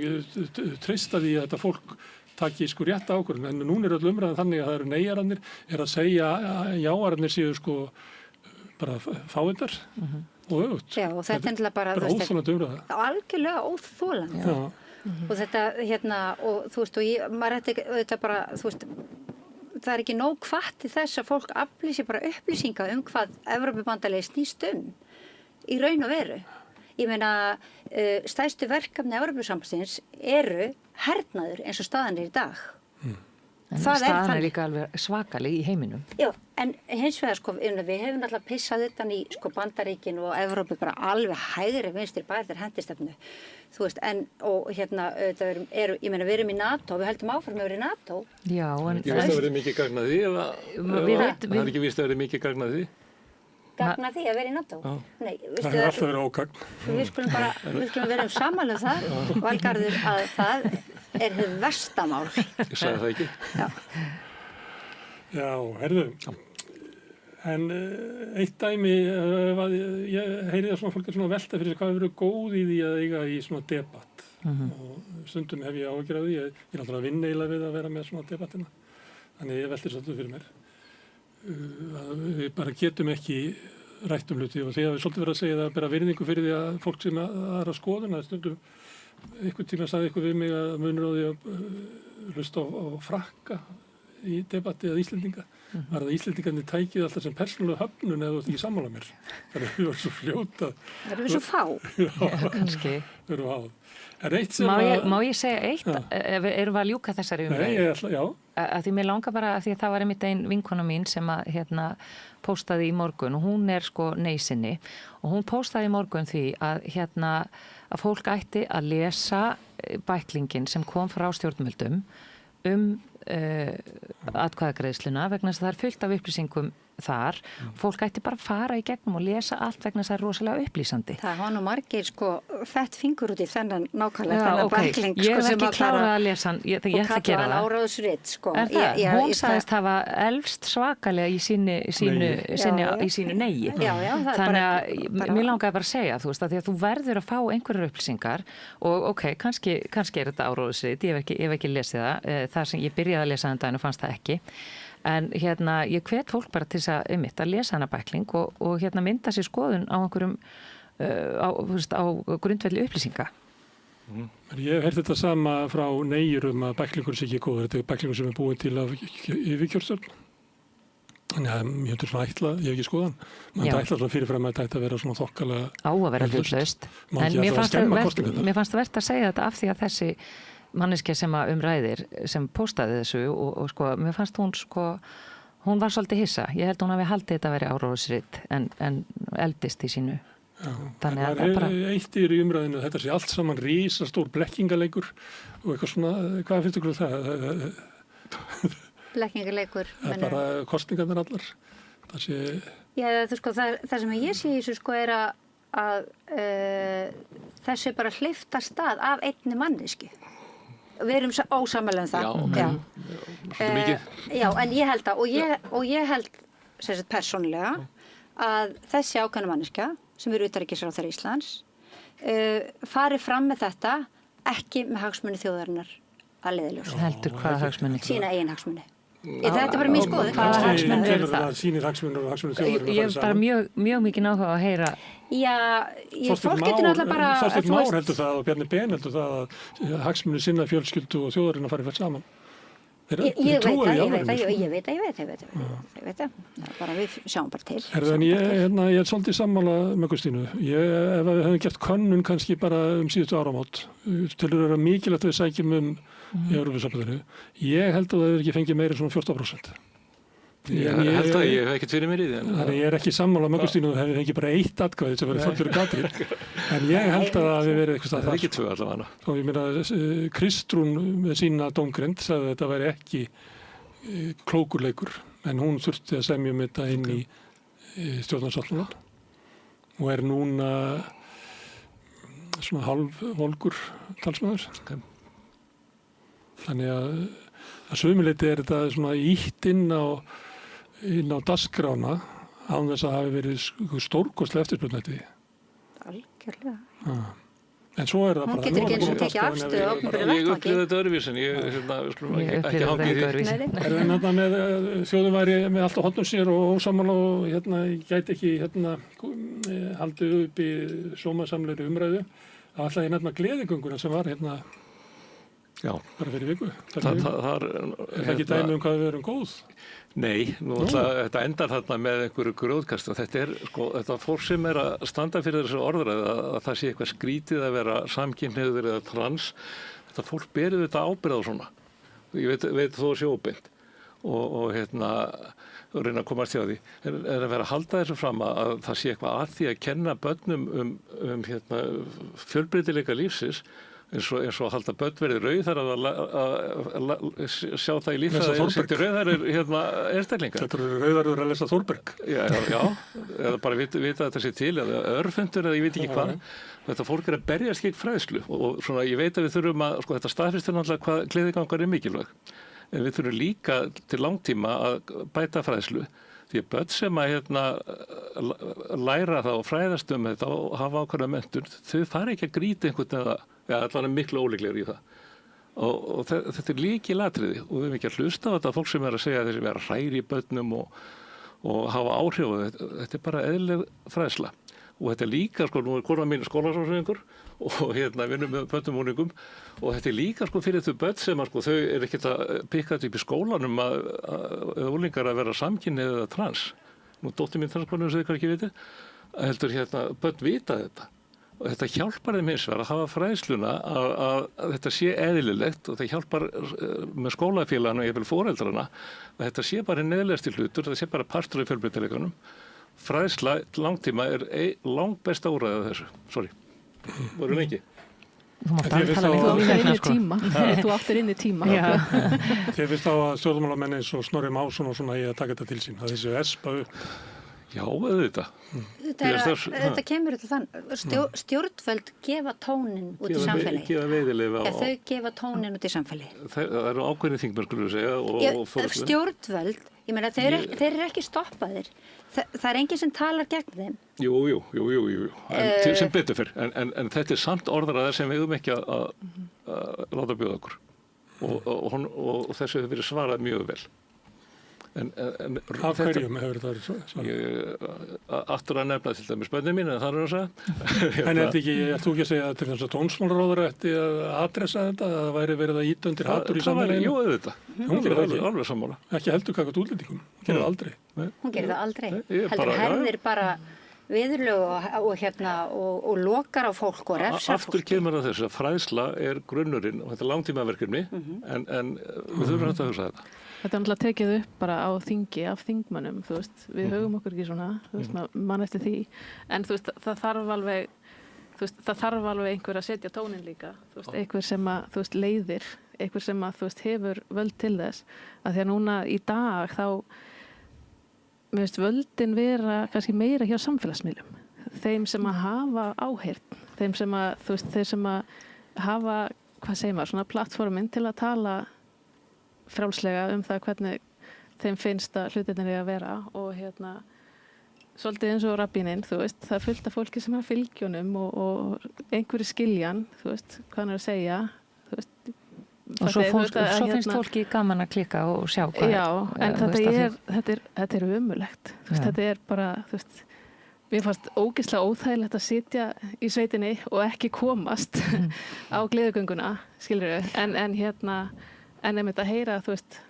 treysta því að þetta fólk taki rétt ákvörðun, en núna er öll umræðan þannig að það eru neyjararnir að segja að jáararnir séu bara fáindar og öfugt. Já, og þetta er bara óþolandi umræða. Algjörlega óþolandi. Já. Og þetta, og þú veist, og maður ætti auðvitað bara, þú veist, það er ekki nóg hvatt til þess að fólk afli sér bara upplýsinga hvað Evrópubandalagið snýst í raun og veru. Ég meina, stærstu verkefni Evrópusambandsins eru hernaður eins og staðan er í dag. En staðan líka alveg svakaleg í heiminum. Já, en hins vegar sko, við hefum alltaf pissað utan í sko Bandaríkin og Evrópu bara alveg hægri vinstri bæði þeir hendistefnu. Þú veist, og hérna, ég meina, við erum í NATO, við höldum áfram að vera í NATO. Já, en... Ég veist að verið mikið gagnað því, það er ekki vist að verið mikið gagnað því. Gagnað því að vera í NATO? Já. Nei, það er alltaf verið ógagn. Við skulum vera samanlega það, Valgarður, að það er hið vestamál. Ég sagði það ekki. Já, herðu. En eitt dæmi, ég heyri það svona fólk er svona velta fyrir sig hvað hefur verið góð í því að eiga í svona debatt. Og stundum hef ég áhyggjur af því, ég er alltaf að vinna eiginlega við að vera með svona debattina. Þannig ég velti svolítið fyrir mér. Við bara getum ekki rætt hluti og því að við svolítið verið að segja það að bera virðingu fyrir því að fólk sem aðra skoðun að stundum einhvern tíma sagði eitthvað við mig að munur á því að hlusta á Frakka í debatti eða Íslendinga var það Íslendingarnir tækið alltaf sem persónulega höfnun eða þú ert ekki sammála mér þannig að við varum svo fljóta Það eru við svo fá Já, kannski Við erum háð Má ég segja eitt? Erum við að ljúka þessari umræðu? Nei, ég ætla, já. Að því mér langar bara, að því að það var einmitt ein vinkona mín sem að póstaði í morgun og hún er sko neysinni og hún póstaði í morgun því að að fólk ætti að lesa bæklingin sem kom frá stjórnvöldum atkvæðagreiðsluna vegna þess að það er fullt af upplýsingum þar. Fólk ætti bara að fara í gegnum og lesa allt vegna þess að það er rosalega upplýsandi. Það var nú margir sko fett fingur út í þennan nákvæmlega þennan bækling sko, sem að klára að lesa hann. Ég ætla að gera það. Áráðsrit sko. Er það? Hún sagðist hafa elfst svakalega í sínu neyi. Þannig að mér langaði bara að segja þú veist að því að þú verður að fá einhverjar upplýsingar og kannski er þetta áráðsrit. Ég hef ekki lesið það. Það sem ég byrjaði að lesa þann daginn og fannst það ekki. En ég hvet fólk bara til þess að lesa hana bækling og mynda sér skoðun á einhverjum á grundvelli upplýsinga. Ég hef heyrt þetta sama frá neyjurum að bæklingur sé ekki góður. Þetta er bæklingur sem er búin til af yfirkjörstjórn. Þannig að ég hefði svona ætla, ég hef ekki skoðan. Man ætla svona fyrirfram að þetta ætti að vera svona þokkalega á að vera hlutlaust. En mér fannst það vert að segja þetta af því að þessi manneskja sem ræðir sem póstaði þessu og sko, mér fannst hún var svolítið hissa. Ég held hún hafi haldið þetta að vera áróðsrit en eldist í sínu. Já, þannig að það bara eitt í umræðinu þetta sé allt saman risastór blekkingaleikur og eitthvað svona, hvað finnst ykkur það? Blekkingaleikur? Það er bara kosningarnir allar. Það sé... Já, það sem ég sé í þessu sko er að þessu bara hleypt af stað af einni manneski. Við erum ósammála það. Já, en ég held að og ég held sem sagt persónulega að þessi ákveðna manneskja sem eru utanríkisráðherra Íslands fari fram með þetta ekki með hagsmuni þjóðarinnar að leiðarljósi. Heldur hvaða hagsmuni? Sína eigin hagsmuni. Þetta er bara mín skoðun. Hvaða hagsmunir eru það? Sýnir hagsmunir og hagsmunir þjóðarinnar. Ég hef bara mjög mikið áhuga að heyra. Já, fólk getur náttúrulega bara... Þorsteinn Már heldur það og Bjarni Ben heldur það að hagsmunir sinna fjölskyldu og þjóðarinnar farið vel saman. Ég veit það. Bara við sjáum bara til. Ég er svolítið sammála með Kristínu. Ef við hefum gert könnun kannski bara síðustu áramót til að vera mikilvægt við sækjum í Evrópusambandinu. Ég held að það hefur ekki fengið meira en svona 14%. Ég held að ég hef ekkert fyrir mér í því. Þannig ég er ekki sammála með Kristínu og hefur fengið bara 1 atkvæði sem verið fyrir Katrín. En ég held að það hefur verið eitthvað það. Það er ekki 2 allavega. Og ég meina Kristrún með sína dómgreind sagði að þetta væri ekki klókurleikur. En hún þurfti að semja um þetta inn í stjórnarsáttmálann og er núna svona hálfvolgur talsmaður. Þannig að sömuleyti er þetta svona ítt inn á dagskrána án þess að hafi verið stórkostlega eftirspurn eftir því. Algjörlega. En svo er það bara... Hún getur ekki eins og tekið afstöðu á opinberum vettvangi. Ég upplifði þetta öðruvísi en ég skulum ekki hangið í því. Er það með þjóðin væri með allt á hotnum sér og ósammála og gæti ekki haldið upp í sómasamlegri umræðu. Það ætla ég nefna gleðigönguna sem var bara fyrir viku. Er það ekki dæmi hvað við erum góð? Nei, þetta endar þarna með einhverju grjótkast. Þetta fólk sem er að standa fyrir þessu orðræðu að það sé eitthvað skrítið að vera samkynhneigður eða trans. Þetta fólk berið þetta ábyrgð á svona. ég veit þó sé óbeint og reyna að komast hjá því. En að vera að halda þessu fram að það sé eitthvað að því að kenna börnum fjölbreytileika lífsins eins og að halda börn verið rauð þar að sjá það í líffræði að setja rauðar einstaklingar. Þetta eru rauðarður að lesa Þórberg. Já, eða bara vita að þetta sé til, eða örfundur, eða ég veit ekki hvað. Þetta fólk að berjast gegn fræðslu og svona ég veit að við þurfum að, sko þetta staðfistir náttúrulega hvað gleðigangar mikilvæg. En við þurfum líka til langtíma að bæta fræðslu. Því að börn sem að læra það og fræðast þetta og hafa ákveðna menntun, þau fara ekki að grýta einhvern allan miklu óleiklegur í það. Og þetta lykilatriði og við erum ekki að hlusta á þetta fólk sem að segja þessi vera hræri í börnum og hafa áhrif á þetta bara eðlileg fræðsla. Og þetta líka, sko, nú konan mín skólasálfræðingur og vinnum með börnum og unglingum og þetta líka, sko, fyrir þau börn sem að, sko, þau ekkert að pikka þetta upp í skólanum eða unglingar að vera samkynhneigð eða trans. Nú dóttir mín transkonu sem þau ekki viti, heldur börn vita þetta. Og þetta hjálpar þeim hins vegar að hafa fræðsluna að þetta sé eðlilegt og þetta hjálpar með skólafélagana og jafnvel foreldrana að þetta sé bara neðlegasti hlutur, þetta sé bara partur af fjölbreytileikanum. Fræðsla langtíma langt besta úrræðið þessu. Sorry. Voru lengi? Þú mátt alveg tala lengi tíma. Þú áttir inni tíma. Þið finnst á að stjórnmálamenn eins og Snorri Másson og svona að taka þetta til sín, að þessu espa upp. Já, auðvitað. Þetta kemur til þann. Stjórnvöld gefa tónin út í samfélagi. Gefa veiðileyfi á. Þau gefa tónin út í samfélagi. Það eru ákveðni þingmenn, skulum við segja, og fórhaldið. Stjórnvöld, ég meina, þeir eru ekki stoppaðir. Það er enginn sem talar gegn þeim. Jú. Sem betur fyrr. En þetta samt orðræðar sem við ekki að láta bjóða okkur. Og þessu hefur verið svarað mjög vel. Af hverjum hefur það verið svona? Aftur að nefna til dæmis börnin mín, en það er að segja. En ert þú ekki að segja að til þess að dómsmálaráðherra ætti að adressa þetta, að það væri verið að ýta undir hatur í samfélaginu? Jú, auðvitað. Hún gerir það ekki. Alveg sammála. Ekki heldur kakast útlendingum. Hún gerir það aldrei. Hún gerir það aldrei. Heldur herðir bara viðurlög og lokar á fólk og refsar fólk. Aftur kemur að þessu að fræðsla er grunnurinn og þetta er langtímaverkefni, en við þurfum að hugsa þetta. Þetta er náttúrulega tekið upp bara á þingi af þingmönnum, þú veist, við höfum okkur ekki svona, þú veist, mann eftir því, en þú veist, það þarf alveg einhver að setja tónin líka, þú veist, einhver sem að, þú veist, leiðir, einhver sem að, þú veist, hefur völd til þess, að því að núna í dag þá, mér veist, völdin vera kannski meira hjá samfélagsmiðlum, þeim sem að hafa áheyrn, þeim sem að, þú veist, þeir sem að hafa, hvað segir maður, svona plattformin til að tala frjálslega það hvernig þeim finnst að hlutirnir eiga að vera og svolítið eins og rabbíninn, þú veist, það er fullt af fólki sem er fylgjónum og einhverju skiljan, þú veist, hvað hann er að segja, þú veist. Og svo finnst fólki gaman að klikka og sjá hvað. Já, en þetta er ömurlegt, þú veist, þetta er bara, þú veist, mér fannst ógeðslega óþægilegt að sitja í sveitinni og ekki komast á gleðigönguna, skilurðu, en einmitt að heyra, þú veist,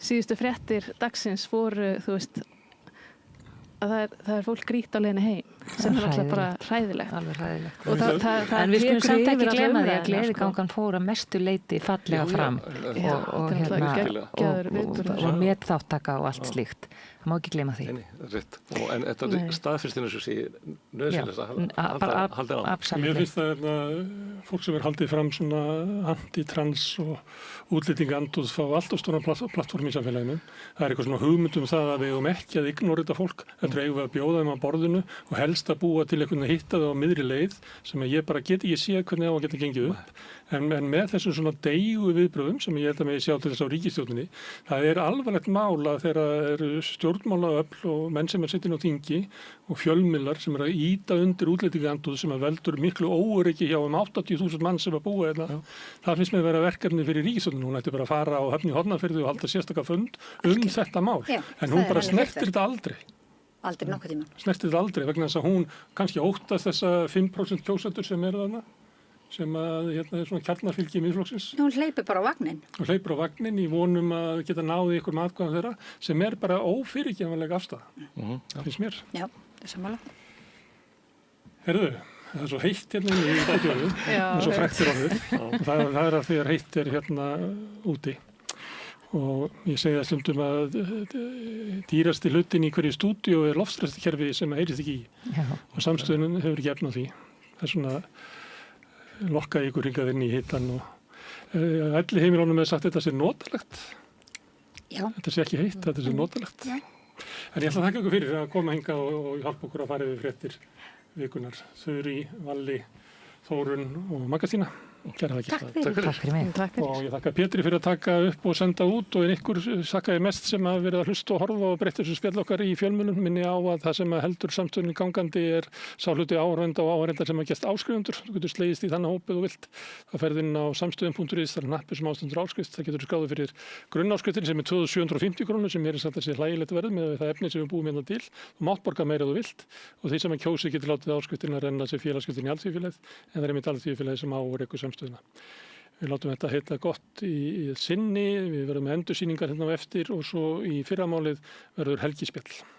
síðustu fréttir dagsins voru, þú veist, að það er fólk grýtt á leiðinni heim, sem er alltaf bara hræðilegt. Alveg hræðilegt. En við skulum samt ekki gleyma því að gleðigangan fór að mestu leyti fallega fram og metþáttaka og allt slíkt. Það má ekki gleyma því. Rétt. En þetta staðfyrstinu sem sé nöðsynlegt að halda á. Mér finnst það fólk sem haldið fram svona anti-trans og útlendingaandúð fá allt of stóran plattform í samfélaginu. Það er eitthvað svona hugmynd það að við eigum ekki að ignora þetta fólk. Þetta eigum við að bjóða þeim á borðinu og helst að búa til einhvern að hitta þau á miðri leið sem ég bara get ekki séð hvernig á að geta gengið upp. En með þessum svona deygu viðbröðum sem ég held að mig sjá til þess á ríkisstjórninni, það er alvarlegt mál að þegar eru stjórnmálaöfl og menn sem sittin á þingi og fjölmiðlar sem að ýta undir útlendingaandúð sem að veldur miklu óöryggi hjá 80.000 mann sem að búa hérna. Það finnst mér að vera verkefni fyrir ríkisstjórnina. Hún ætti bara að fara á Höfn í Hornafirði og halda sérstaka fund þetta mál. Já, en hún bara snertir þetta aldrei. Aldrei nokkuð tíma. Snertir þetta aldrei vegna þess að hún kannski óttast þessa 5% kjósendur sem þarna. Sem að er svona kjarnarfylgi Miðflokksins. Hún hleypir bara á vagnin. Hún hleypir á vagnin í vonum að geta náði ykkur atkvæðum þeirra sem er bara ófyrirgefanleg afstaða. Það finnst mér. Já, það er sammála. Heyrðu, það er svo heitt hérna í dagjóðu. Það er svo frektir orðið. Það er að þegar heitt er hérna úti. Og ég segi það stundum að dýrasti hlutin í hverju stúdíu er loftræstikerfi sem heyrist ekki í. Já. Og Samstöðin hefur ekki efn á því. Það er svona lokka ykkur hingað inn í hitan og allir heimilónum hefur sagt að þetta sé notalegt. Já. Þetta sé ekki heitt, þetta sé notalegt. Já. En ég ætla að þakka ykkur fyrir að koma hingað og hjálpa okkur að fara yfir fréttir vikunar. Þuri, Valli, Þórunn og Maggastína. Takk fyrir mig. Og ég þakka Pétri fyrir að taka upp og senda út og ykkur þakkaði mest sem að verið að hlusta og horfa og breytta þessu spjall okkar í fjölmiðlum. Minni á að það sem heldur Samstöðinni gangandi er sá hluti áhorfenda og áhorfenda sem að gerst áskrifundur. Þú getur slegist í þannig hópið og vilt. Það ferð inn á samstöðin.is, það er nappur sem ástundur áskrift. Það getur skráðið fyrir grunnáskriftin sem er 2750 krónur sem er samt að sé hlægilegt verð með það efni sem við búum hérna til. Þú mátt borga meira þú vilt og því sem að kjósi getur látið áskriftina renna sér félagskriftin í alþýðufélagið en það er einmitt alþýðufélagið sem á og rekur Samstöðina. Við látum þetta heita gott í sinni, við verðum með endursýningar hérna á eftir og svo í fyrramálið verður helgispjall.